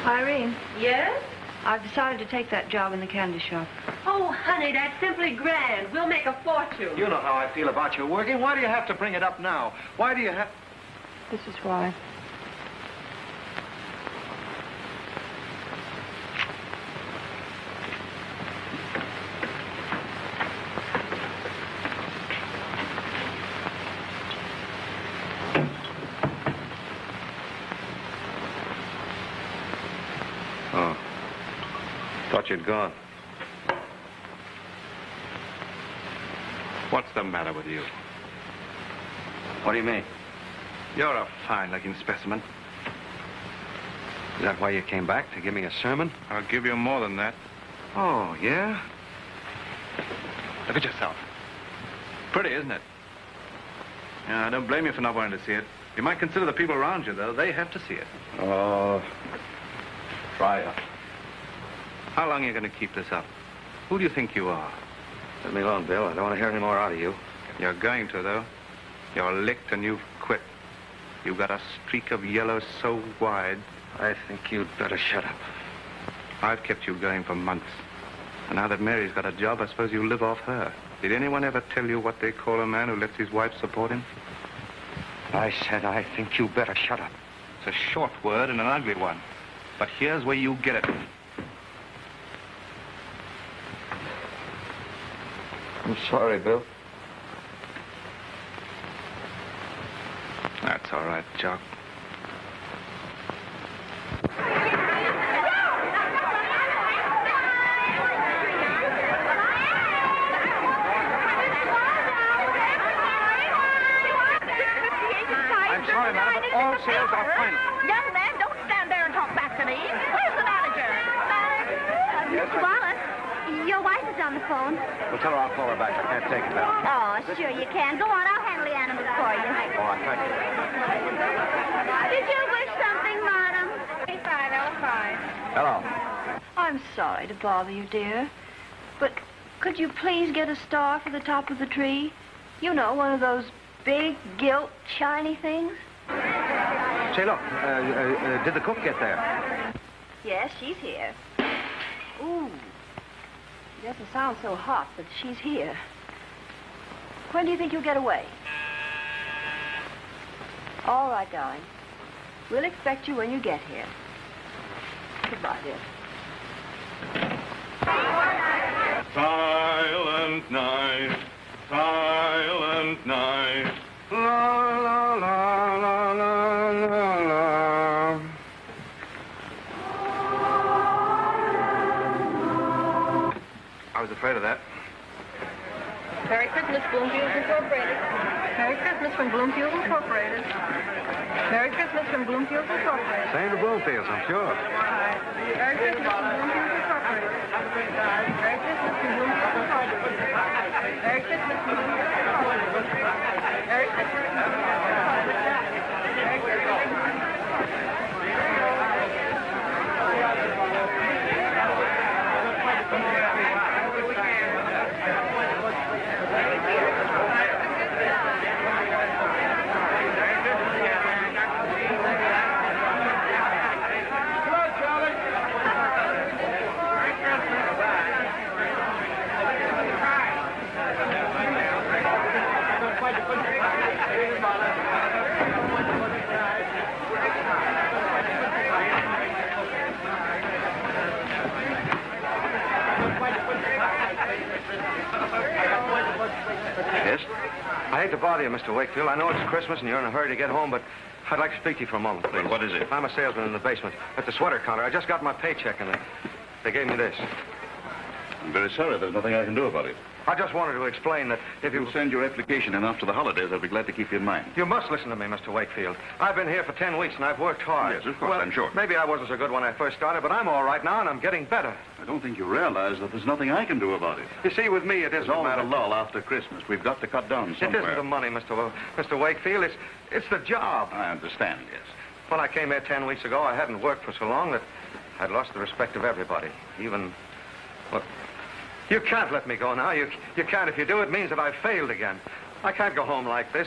S10: Irene.
S11: Yes?
S10: I've decided to take that job in the candy shop.
S11: Oh, honey, that's simply grand. We'll make a fortune.
S2: You know how I feel about your working. Why do you have to bring it up now? Why do you have...
S10: This is why.
S2: Oh. Thought you'd gone.
S3: What's the matter with you?
S2: What do you mean?
S3: You're a fine-looking specimen.
S2: Is that why you came back, to give me a sermon?
S3: I'll give you more than that.
S2: Oh, yeah?
S3: Look at yourself. Pretty, isn't it? Yeah, I don't blame you for not wanting to see it. You might consider the people around you, though. They have to see it.
S2: Oh, try it.
S3: How long are you going to keep this up? Who do you think you are?
S2: Let me alone, Bill. I don't want to hear any more out of you.
S3: You're going to, though. You're licked and you've quit. You've got a streak of yellow so wide.
S2: I think you'd better shut up.
S3: I've kept you going for months. And now that Mary's got a job, I suppose you live off her. Did anyone ever tell you what they call a man who lets his wife support him?
S2: I said I think you better shut up.
S3: It's a short word and an ugly one. But here's where you get it.
S2: I'm sorry, Bill.
S3: That's all right, Jock.
S12: I'm sorry, madam, but all sales are final. Young man, don't stand there and talk back to me. Where's the manager?
S5: Mr. Wallace, your wife is on the phone.
S2: Well, tell her I'll call her back. I can't take it now.
S5: Oh, sure you can. Go on, I'll handle the animals for you.
S2: Oh, thank you.
S5: Did you wish something, madam?
S2: Hello.
S10: I'm sorry to bother you, dear, but could you please get a star for the top of the tree? You know, one of those big, gilt, shiny things.
S2: Say, look, did the cook get there?
S10: Yes, she's here. Ooh. She doesn't sound so hot, but she's here. When do you think you'll get away? All right, darling. We'll expect you when you get here. Goodbye, dear.
S9: Silent night, silent night.
S8: La, la, la, la, la, la, la.
S3: I was afraid of that.
S12: Merry Christmas, Bloomfield Incorporated. Merry Christmas from Bloomfield Incorporated. Merry Christmas from Bloomfield Incorporated.
S2: Same to Bloomfields, I'm sure.
S12: Merry Christmas from Bloomfield Incorporated. Merry Christmas from Bloomfield Incorporated. Merry Christmas from Bloomfield Incorporated. Merry Christmas from Bloomfield
S2: Yes? I hate to bother you, Mr. Wakefield. I know it's Christmas and you're in a hurry to get home, but I'd like to speak to you for a moment, please.
S13: Well, what is it?
S2: I'm a salesman in the basement at the sweater counter. I just got my paycheck and they gave me this.
S13: I'm very sorry. There's nothing I can do about it.
S2: I just wanted to explain that if you...
S13: You'll send your application in after the holidays. I'll be glad to keep you in mind.
S2: You must listen to me, Mr. Wakefield. I've been here for 10 weeks and I've worked hard.
S13: Yes, of course,
S2: well,
S13: I'm sure.
S2: Maybe I wasn't so good when I first started, but I'm all right now and I'm getting better.
S13: I don't think you realize that there's nothing I can do about it.
S2: You see, with me, it isn't
S13: There's always
S2: matter.
S13: a lull after Christmas. We've got to cut down somewhere.
S2: It isn't the money, Mr. Wakefield. It's the job.
S13: I understand, yes.
S2: When I came here 10 weeks ago, I hadn't worked for so long that I'd lost the respect of everybody. Even, well, you can't let me go now. You can't. If you do, it means that I've failed again. I can't go home like this.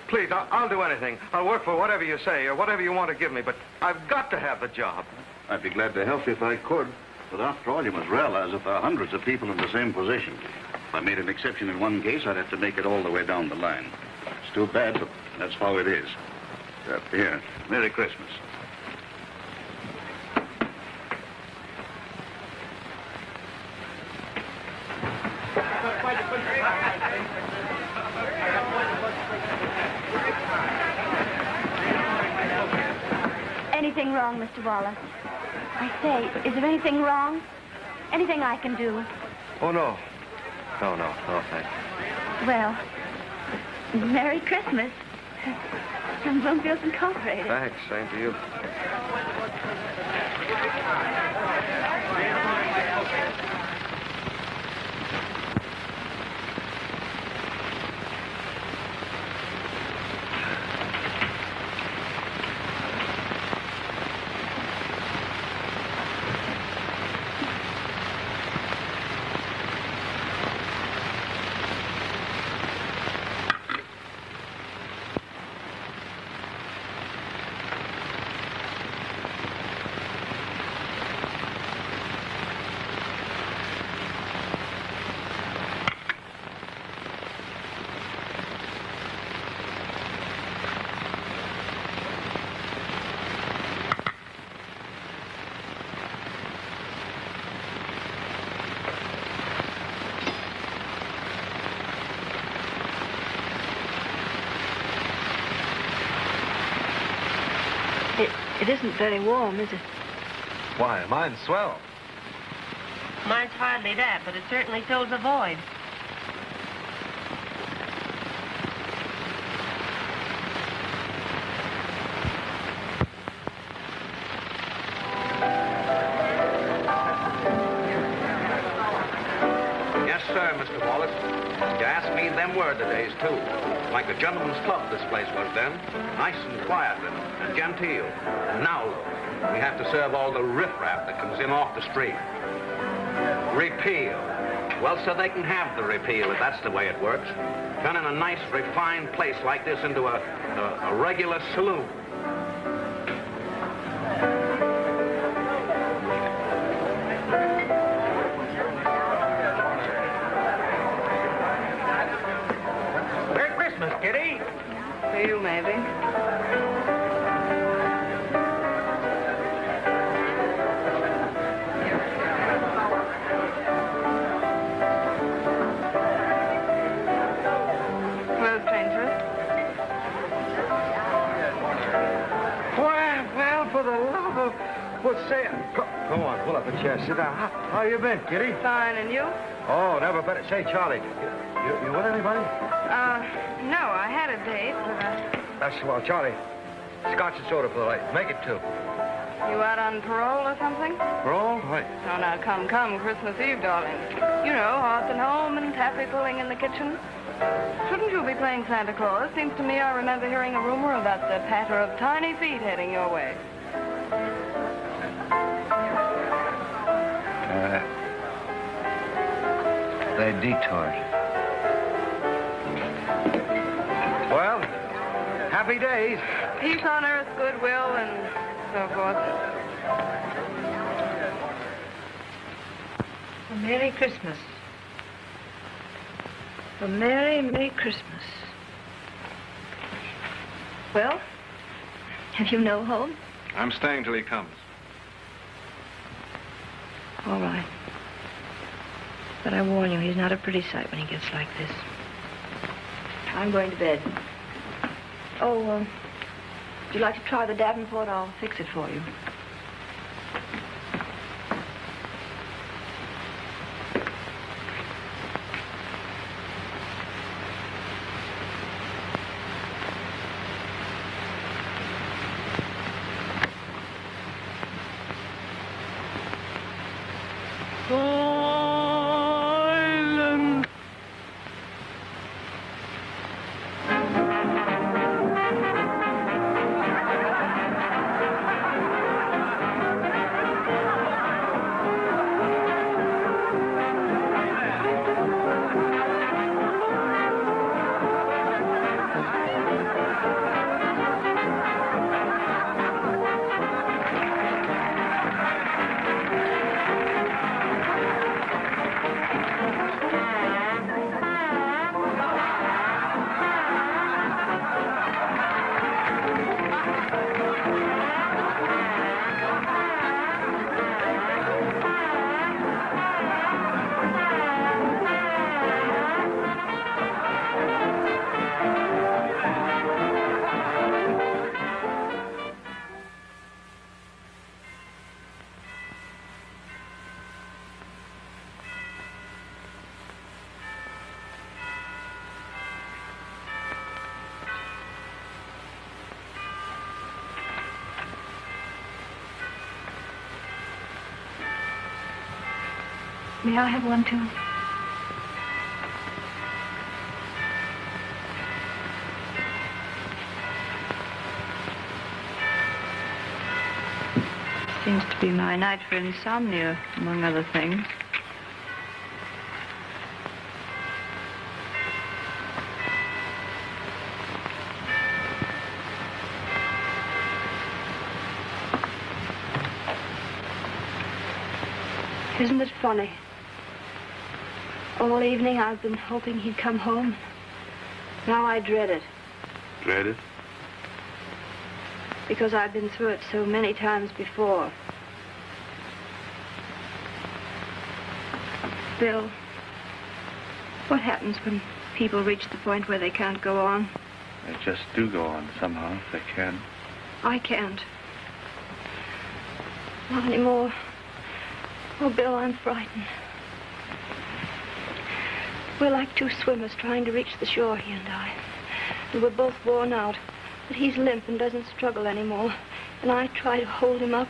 S2: Please, I'll do anything. I'll work for whatever you say or whatever you want to give me, but I've got to have the job.
S13: I'd be glad to help you if I could. But after all, you must realize that there are hundreds of people in the same position. If I made an exception in one case, I'd have to make it all the way down the line. It's too bad, but that's how it is. Here, Merry Christmas.
S5: Anything wrong, Mr. Wallace? I say, is there anything wrong? Anything I can do?
S2: Oh, no. No, thanks.
S5: Well, Merry Christmas. From Bloomfield Incorporated.
S2: Thanks, same to you.
S10: It isn't very warm, is it?
S3: Why, mine's swell.
S11: Mine's hardly that, but it certainly fills a void.
S2: Yes, sir, Mr. Wallace. You asked me, them were the days, too. Like a gentleman's club this place was then. Nice and quiet and genteel. And now, look, we have to serve all the riffraff that comes in off the street. Repeal. Well, so they can have the repeal if that's the way it works. Turning a nice, refined place like this into a regular saloon.
S1: Merry Christmas, Kitty.
S6: For you, maybe. Well, stranger.
S4: Well, for the love of what's saying? Come on, pull up a chair. Sit down. How you been, Kitty?
S6: Fine, and you?
S4: Oh, never better. Say, Charlie, you with anybody?
S6: No, I had a date, but
S4: That's swell. Charlie, scotch and soda for the light. Make it 2.
S6: you out on parole or something?
S4: Roll? Right.
S6: Oh, now, come, Christmas Eve, darling. You know, hearth and home and taffy pulling in the kitchen. Shouldn't you be playing Santa Claus? Seems to me I remember hearing a rumor about the patter of tiny feet heading your way.
S8: They detoured.
S4: Well, happy days.
S6: Peace on earth, goodwill, and so forth.
S10: A Merry Christmas. A Merry, Merry Christmas. Well, have you no home?
S3: I'm staying till he comes.
S10: All right. But I warn you, he's not a pretty sight when he gets like this. I'm going to bed. Oh, would you like to try the Davenport? I'll fix it for you. May I have one, too? Seems to be my night for insomnia, among other things. Isn't it funny? All evening I've been hoping he'd come home. Now I dread it.
S13: Dread it?
S10: Because I've been through it so many times before. Bill, what happens when people reach the point where they can't go on?
S8: They just do go on somehow if they can.
S10: I can't. Not anymore. Oh, Bill, I'm frightened. We're like two swimmers trying to reach the shore, he and I. And we're both worn out. But he's limp and doesn't struggle anymore. And I try to hold him up.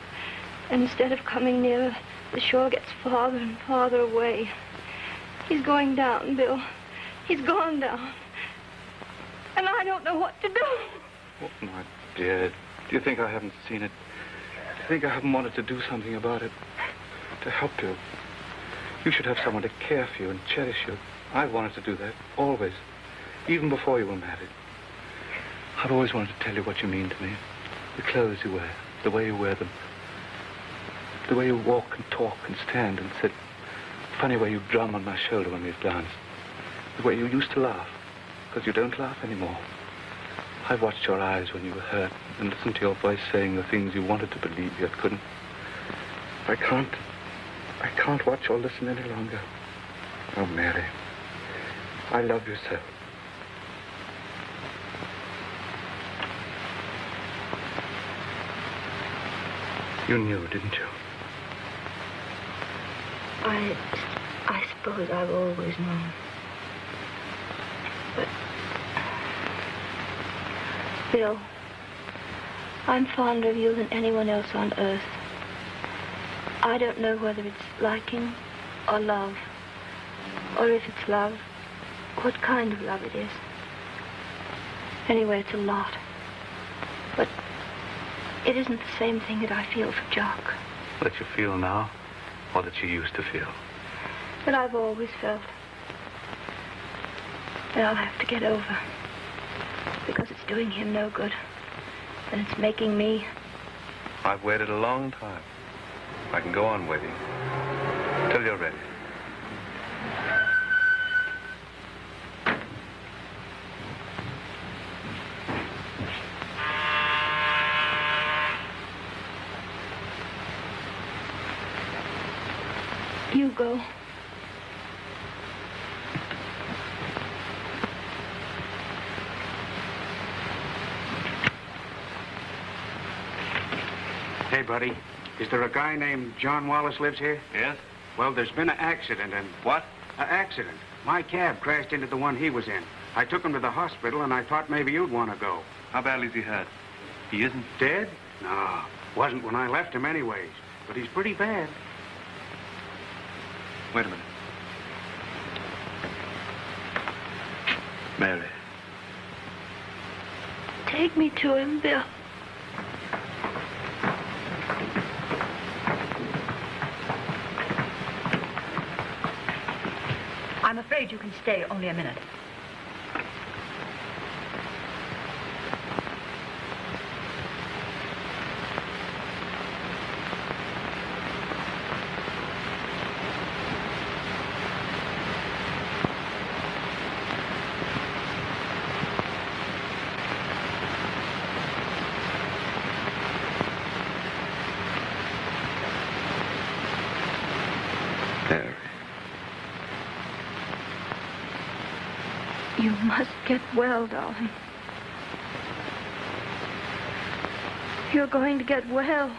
S10: And instead of coming nearer, the shore gets farther and farther away. He's going down, Bill. He's gone down. And I don't know what to do.
S3: Oh, my dear, do you think I haven't seen it? Do you think I haven't wanted to do something about it? To help you? You should have someone to care for you and cherish you. I've wanted to do that, always. Even before you were married. I've always wanted to tell you what you mean to me. The clothes you wear, the way you wear them. The way you walk and talk and stand and sit. The funny way you drum on my shoulder when we've danced. The way you used to laugh, because you don't laugh anymore. I've watched your eyes when you were hurt and listened to your voice saying the things you wanted to believe yet couldn't. I can't watch or listen any longer. Oh, Mary, I love you so. You knew, didn't you?
S10: I suppose I've always known. But, Bill, I'm fonder of you than anyone else on earth. I don't know whether it's liking or love, or if it's love, what kind of love it is. Anyway, it's a lot. But it isn't the same thing that I feel for Jock.
S3: That you feel now, or that you used to feel?
S10: That I've always felt. That I'll have to get over. Because it's doing him no good. And it's making me.
S3: I've waited a long time. I can go on waiting. Till you're ready.
S10: You go.
S2: Hey, buddy. Is there a guy named John Wallace lives here?
S3: Yes?
S2: Well, there's been an accident and...
S3: What?
S2: An accident. My cab crashed into the one he was in. I took him to the hospital, and I thought maybe you'd want to go.
S3: How badly is he hurt? He isn't
S2: Dead? No. Wasn't when I left him anyways. But he's pretty bad.
S3: Wait a minute. Mary.
S10: Take me to him, Bill.
S14: I'm afraid you can stay only a minute.
S10: You must get well, darling. You're going to get well.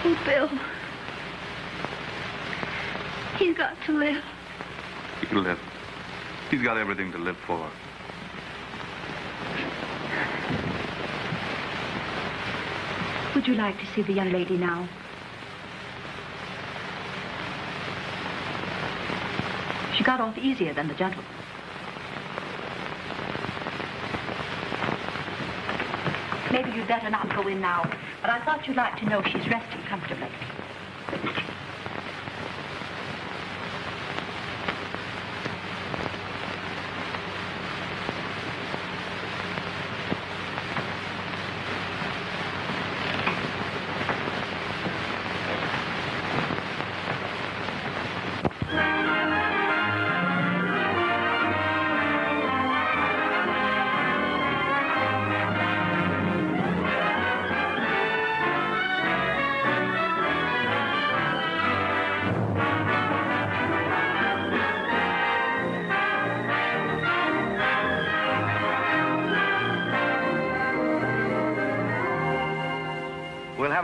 S10: Oh, Bill. He's got to live.
S3: He'll live. He's got everything to live for.
S14: Would you like to see the young lady now? She got off easier than the gentleman. Maybe you'd better not go in now, but I thought you'd like to know she's resting comfortably.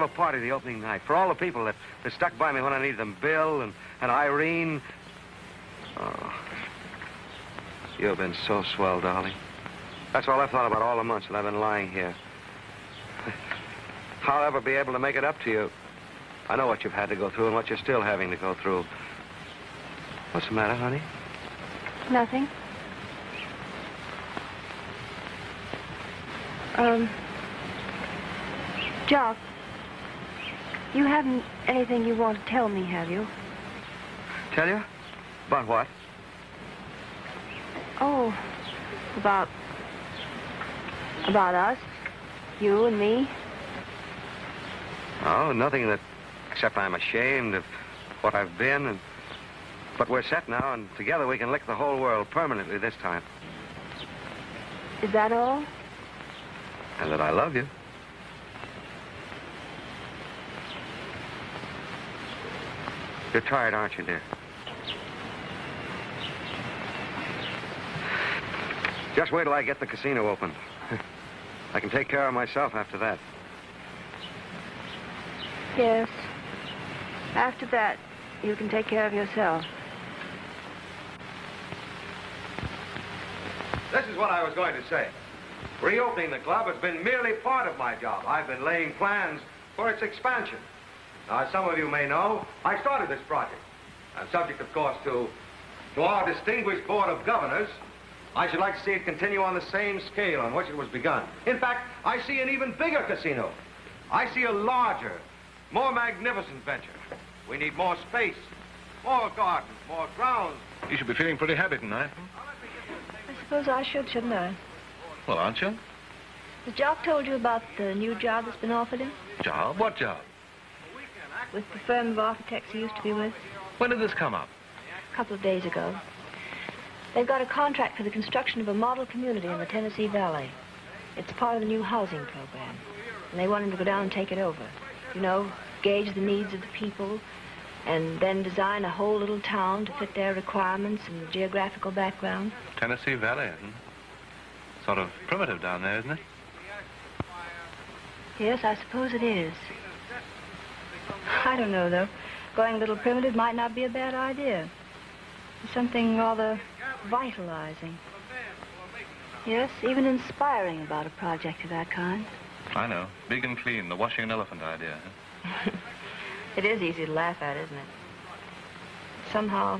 S2: have a party the opening night for all the people that stuck by me when I needed them. Bill and Irene. Oh, you've been so swell, darling. That's all I've thought about all the months that I've been lying here. I'll ever be able to make it up to you. I know what you've had to go through and what you're still having to go through. What's the matter, honey?
S10: Nothing. Jock, you haven't anything you want to tell me, have you?
S2: Tell you? About what?
S10: Oh, about us, you and me.
S2: Oh, nothing that, except I'm ashamed of what I've been, but we're set now, and together we can lick the whole world permanently this time.
S10: Is that all?
S2: And that I love you. You're tired, aren't you, dear? Just wait till I get the casino open. I can take care of myself after that.
S10: Yes. After that, you can take care of yourself.
S2: This is what I was going to say. Reopening the club has been merely part of my job. I've been laying plans for its expansion. Now, as some of you may know, I started this project. And subject, of course, to our distinguished Board of Governors, I should like to see it continue on the same scale on which it was begun. In fact, I see an even bigger casino. I see a larger, more magnificent venture. We need more space, more gardens, more grounds.
S3: You should be feeling pretty happy tonight.
S10: I suppose I should, shouldn't I?
S3: Well, aren't you?
S10: Has Jock told you about the new job that's been offered him?
S3: Job? What job?
S10: With the firm of architects he used to be with.
S3: When did this come up?
S10: A couple of days ago. They've got a contract for the construction of a model community in the Tennessee Valley. It's part of the new housing program. And they want him to go down and take it over. You know, gauge the needs of the people, and then design a whole little town to fit their requirements and geographical background.
S3: Tennessee Valley, Sort of primitive down there, isn't it?
S10: Yes, I suppose it is. I don't know, though. Going a little primitive might not be a bad idea. There's something rather vitalizing. Yes, even inspiring about a project of that kind.
S3: I know. Big and clean, the washing an elephant idea.
S10: It is easy to laugh at, isn't it? Somehow...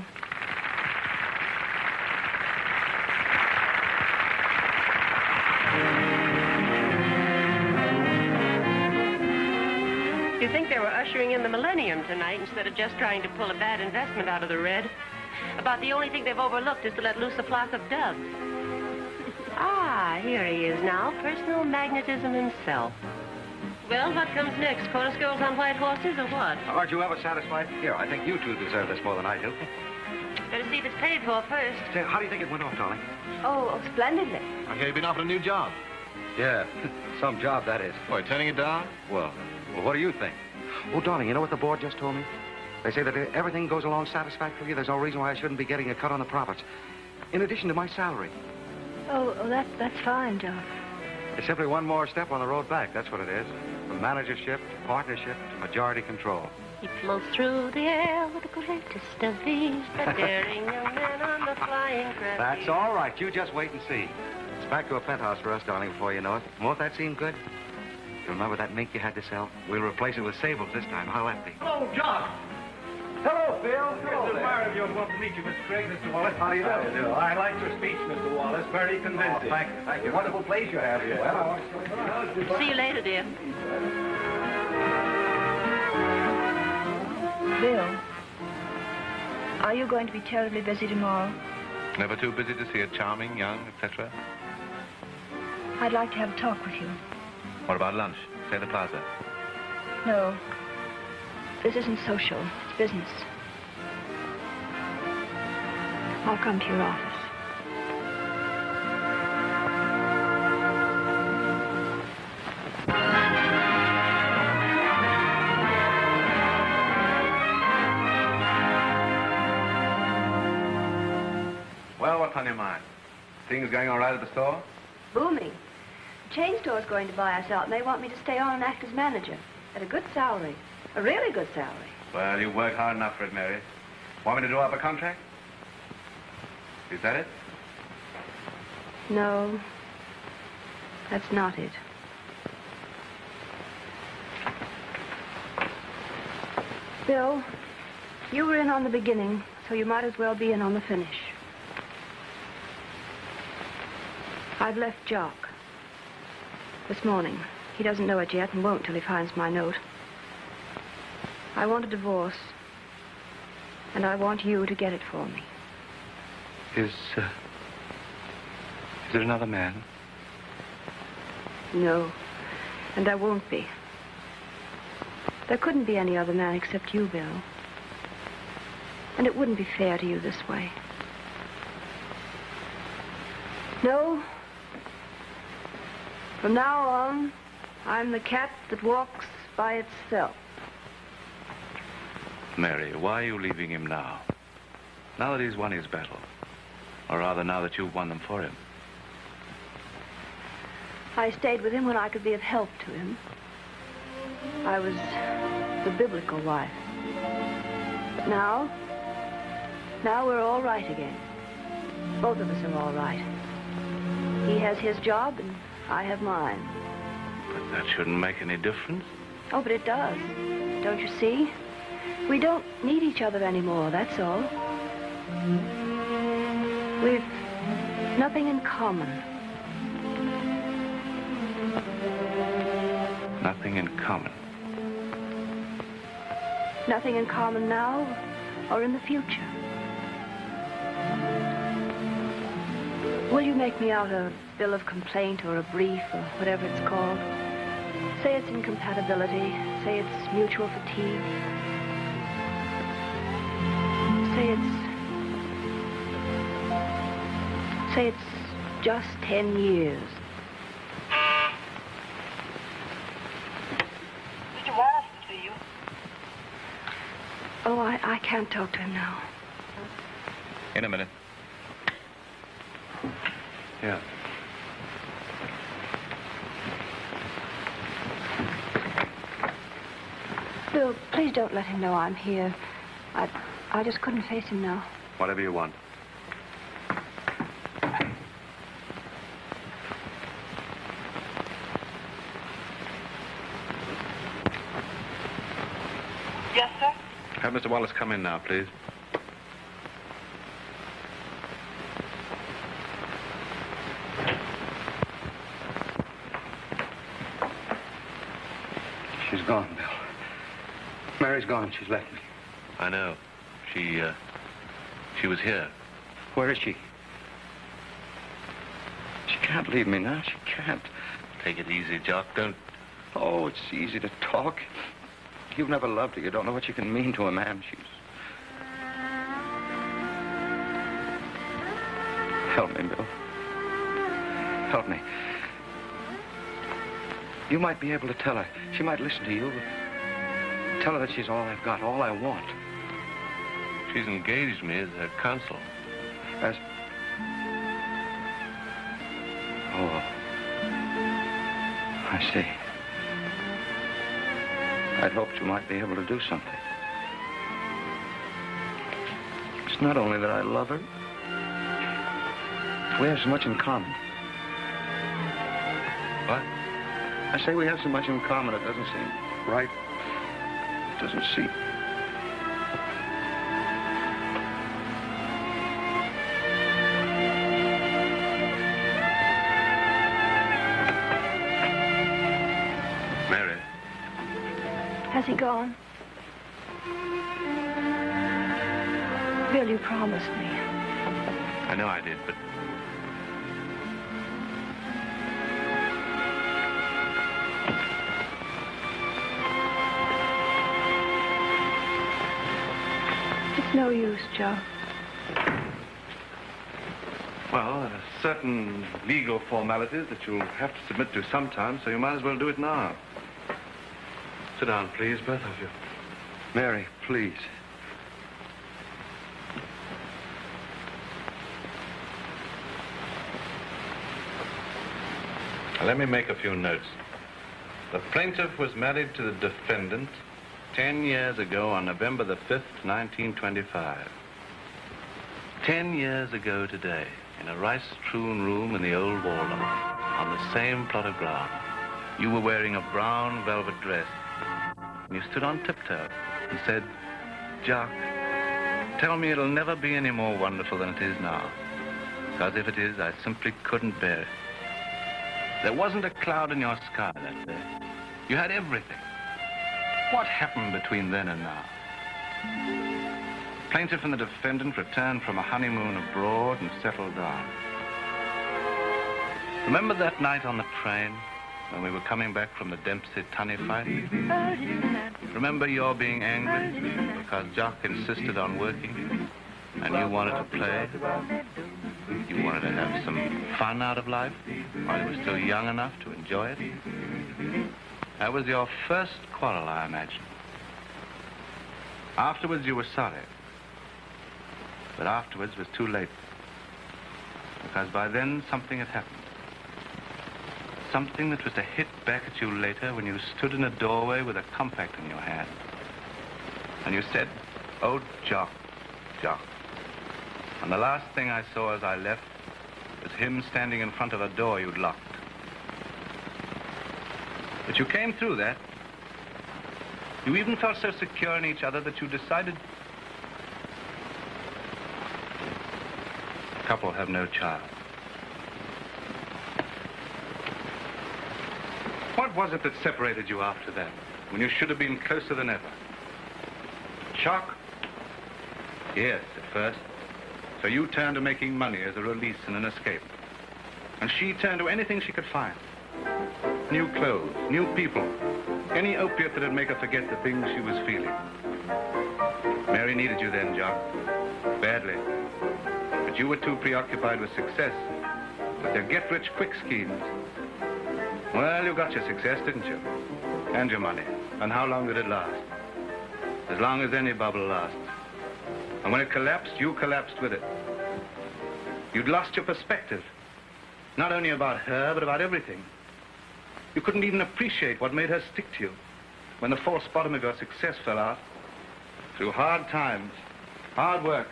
S11: You'd think they were ushering in the millennium tonight instead of just trying to pull a bad investment out of the red. About the only thing they've overlooked is to let loose a flock of doves. Ah, here he is now, personal magnetism himself. Well, what comes next? Chorus girls on white horses or what?
S2: Aren't you ever satisfied? Here, I think you two deserve this more than I do.
S11: Better see if it's paid for first.
S2: Say, how do you think it went off, darling?
S10: Oh, splendidly.
S3: I hear you've been offered a new job.
S2: Yeah, some job, that is.
S3: Boy, turning it down?
S2: Well, what do you think? Oh, darling, you know what the board just told me? They say that if everything goes along satisfactorily, there's no reason why I shouldn't be getting a cut on the profits, in addition to my salary.
S10: Oh, that's fine, Jock.
S2: It's simply one more step on the road back, that's what it is. From managership to partnership to majority control.
S11: He floats through the air with the greatest of ease, the daring young man on the flying crest.
S2: That's all right. You just wait and see. It's back to a penthouse for us, darling, before you know it. Won't that seem good? You remember that mink you had to sell? We'll replace it with sables this time. How'll that be?
S1: Hello, John. Hello, Phil. Hello, it's admired of yours. Want to meet you, Mr. Craig, Mr. Wallace. How do you do? I liked your speech, Mr. Wallace. Very convincing.
S2: Oh, thank you. Wonderful place you have here. Well,
S11: See you later, dear.
S10: Bill, are you going to be terribly busy tomorrow?
S3: Never too busy to see a charming, young, etc.
S10: I'd like to have a talk with you.
S3: What about lunch? Say the plaza.
S10: No. This isn't social. It's business. I'll come to your office.
S3: Well, what's on your mind? Things going all right at the store?
S10: Booming. The chain store's going to buy us out, and they want me to stay on and act as manager.
S5: At a good salary. A really good salary.
S2: Well, you work hard enough for it, Mary. Want me to draw up a contract? Is that it?
S5: No. That's not it. Bill, you were in on the beginning, so you might as well be in on the finish. I've left Jock. This morning. He doesn't know it yet and won't till he finds my note. I want a divorce. And I want you to get it for me.
S2: Is there another man?
S5: No. And there won't be. There couldn't be any other man except you, Bill. And it wouldn't be fair to you this way. No. From now on, I'm the cat that walks by itself.
S2: Mary, why are you leaving him now? Now that he's won his battle. Or rather, now that you've won them for him.
S5: I stayed with him when I could be of help to him. I was the biblical wife. But now we're all right again. Both of us are all right. He has his job and I have mine.
S2: But that shouldn't make any difference.
S5: Oh, but it does. Don't you see? We don't need each other anymore, that's all. We've nothing in common.
S2: Nothing in common.
S5: Nothing in common now or in the future. Will you make me out a bill of complaint or a brief or whatever it's called? Say it's incompatibility. Say it's mutual fatigue. Say it's just 10 years.
S12: Mr. Wallace to see you.
S5: Oh, I can't talk to him now.
S2: In a minute. Yeah.
S5: Bill, please don't let him know I'm here. I just couldn't face him now.
S2: Whatever you want.
S12: Yes, sir?
S2: Have Mr. Wallace come in now, please.
S3: She's gone, Bill. Mary's gone. She's left me.
S2: I know. She was here.
S3: Where is she? She can't leave me now. She can't.
S2: Take it easy, Jock. Don't...
S3: Oh, it's easy to talk. You've never loved her. You don't know what she can mean to a man. She's... Help me, Bill. Help me. You might be able to tell her. She might listen to you. Tell her that she's all I've got, all I want.
S2: She's engaged me as her counsel.
S3: As... Oh. I see. I'd hoped you might be able to do something. It's not only that I love her. We have so much in common.
S2: What?
S3: I say we have so much in common, it doesn't seem right. It doesn't seem...
S2: Mary.
S5: Has he gone? Bill, you promised me.
S2: I know I did, but...
S5: It's no use, Joe.
S2: Well, there are certain legal formalities that you'll have to submit to sometime, so you might as well do it now. Sit down, please, both of you.
S3: Mary, please.
S2: Now, let me make a few notes.
S3: The plaintiff was married to the defendant 10 years ago on November the 5th, 1925. 10 years ago today, in a rice-strewn room in the old Waldorf, on the same plot of ground, you were wearing a brown velvet dress. And you stood on tiptoe and said, "Jock, tell me it'll never be any more wonderful than it is now. Because if it is, I simply couldn't bear it." There wasn't a cloud in your sky that day. You had everything. What happened between then and now? The plaintiff and the defendant returned from a honeymoon abroad and settled down. Remember that night on the train when we were coming back from the Dempsey-Tunney fight? Remember your being angry because Jock insisted on working and you wanted to play? You wanted to have some fun out of life while you were still young enough to enjoy it? That was your first quarrel, I imagine. Afterwards, you were sorry. But afterwards was too late. Because by then, something had happened. Something that was to hit back at you later when you stood in a doorway with a compact in your hand. And you said, "Oh, Jock, Jock." And the last thing I saw as I left was him standing in front of a door you'd locked. But you came through that. You even felt so secure in each other that you decided... A couple have no child. What was it that separated you after that, when you should have been closer than ever? Shock? Yes, at first. So you turned to making money as a release and an escape. And she turned to anything she could find. New clothes, new people, any opiate that'd make her forget the things she was feeling. Mary needed you then, Jock, badly. But you were too preoccupied with success, with their get-rich-quick schemes. Well, you got your success, didn't you? And your money. And how long did it last? As long as any bubble lasts. And when it collapsed, you collapsed with it. You'd lost your perspective. Not only about her, but about everything. You couldn't even appreciate what made her stick to you when the false bottom of your success fell out. Through hard times, hard work,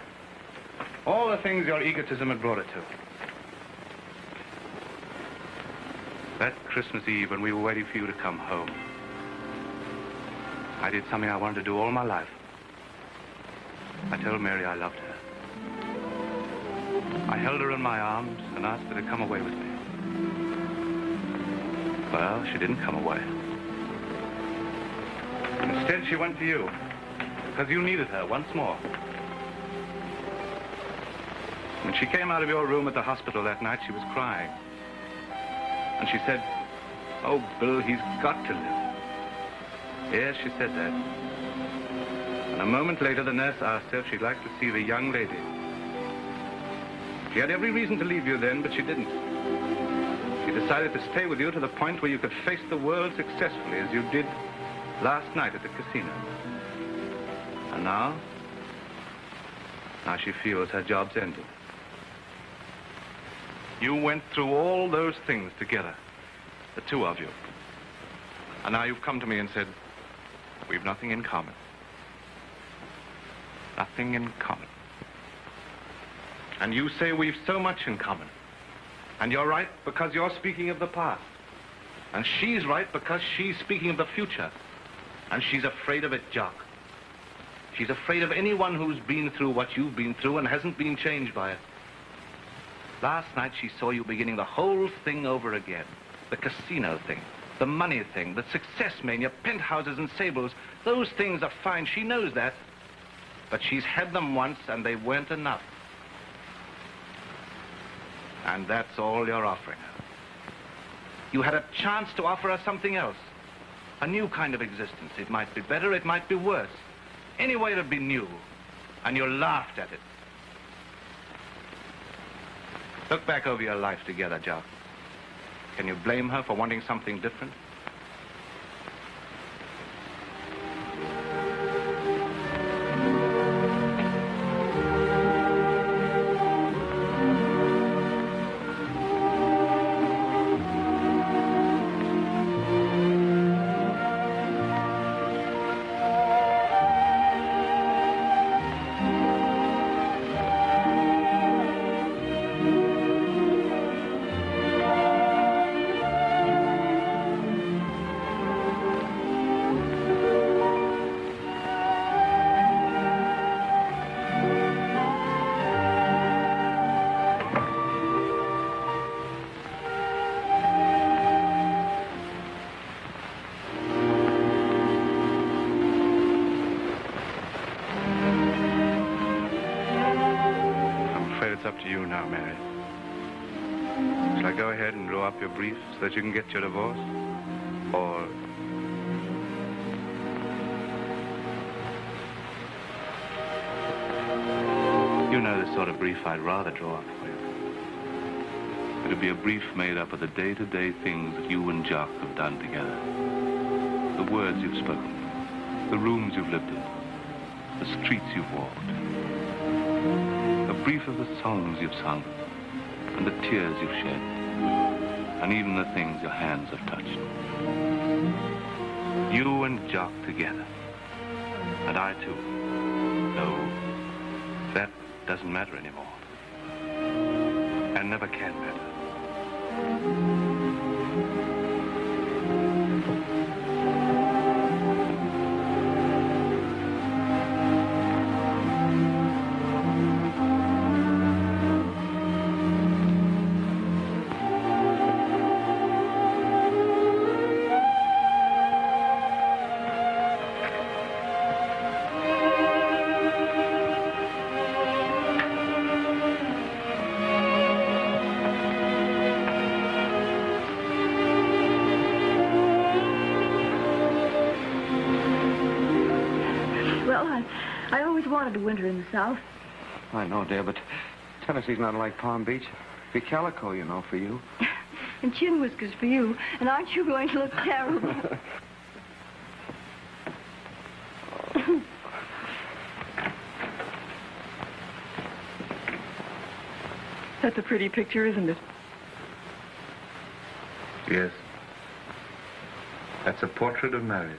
S3: all the things your egotism had brought it to. That Christmas Eve when we were waiting for you to come home, I did something I wanted to do all my life. I told Mary I loved her. I held her in my arms and asked her to come away with me. Well, she didn't come away. Instead, she went to you, because you needed her once more. When she came out of your room at the hospital that night, she was crying. And she said, "Oh, Bill, he's got to live." Yes, she said that. And a moment later, the nurse asked her if she'd like to see the young lady. She had every reason to leave you then, but she didn't. She decided to stay with you to the point where you could face the world successfully, as you did last night at the casino. And now she feels her job's ended. You went through all those things together, the two of you. And now you've come to me and said, we've nothing in common. Nothing in common. And you say we've so much in common. And you're right because you're speaking of the past. And she's right because she's speaking of the future. And she's afraid of it, Jock. She's afraid of anyone who's been through what you've been through and hasn't been changed by it. Last night she saw you beginning the whole thing over again. The casino thing, the money thing, the success mania, penthouses and sables. Those things are fine, she knows that. But she's had them once and they weren't enough. And that's all you're offering her. You had a chance to offer her something else. A new kind of existence. It might be better, it might be worse. Anyway, it'd be new. And you laughed at it. Look back over your life together, Jock. Can you blame her for wanting something different? to you now, Mary. Shall I go ahead and draw up your brief so that you can get your divorce? Or...
S2: You know the sort of brief I'd rather draw up for you. It'd be a brief made up of the day-to-day things that you and Jock have done together. The words you've spoken, the rooms you've lived in, the streets you've walked. A brief of the songs you've sung, and the tears you've shed, and even the things your hands have touched. You and Jock together, and I too. No, that doesn't matter anymore, and never can matter.
S10: I always wanted to winter in the South.
S3: I know, dear, but Tennessee's not like Palm Beach. Be calico, you know, for you.
S10: And chin whiskers for you. And aren't you going to look terrible? That's a pretty picture, isn't it?
S3: Yes. That's a portrait of marriage.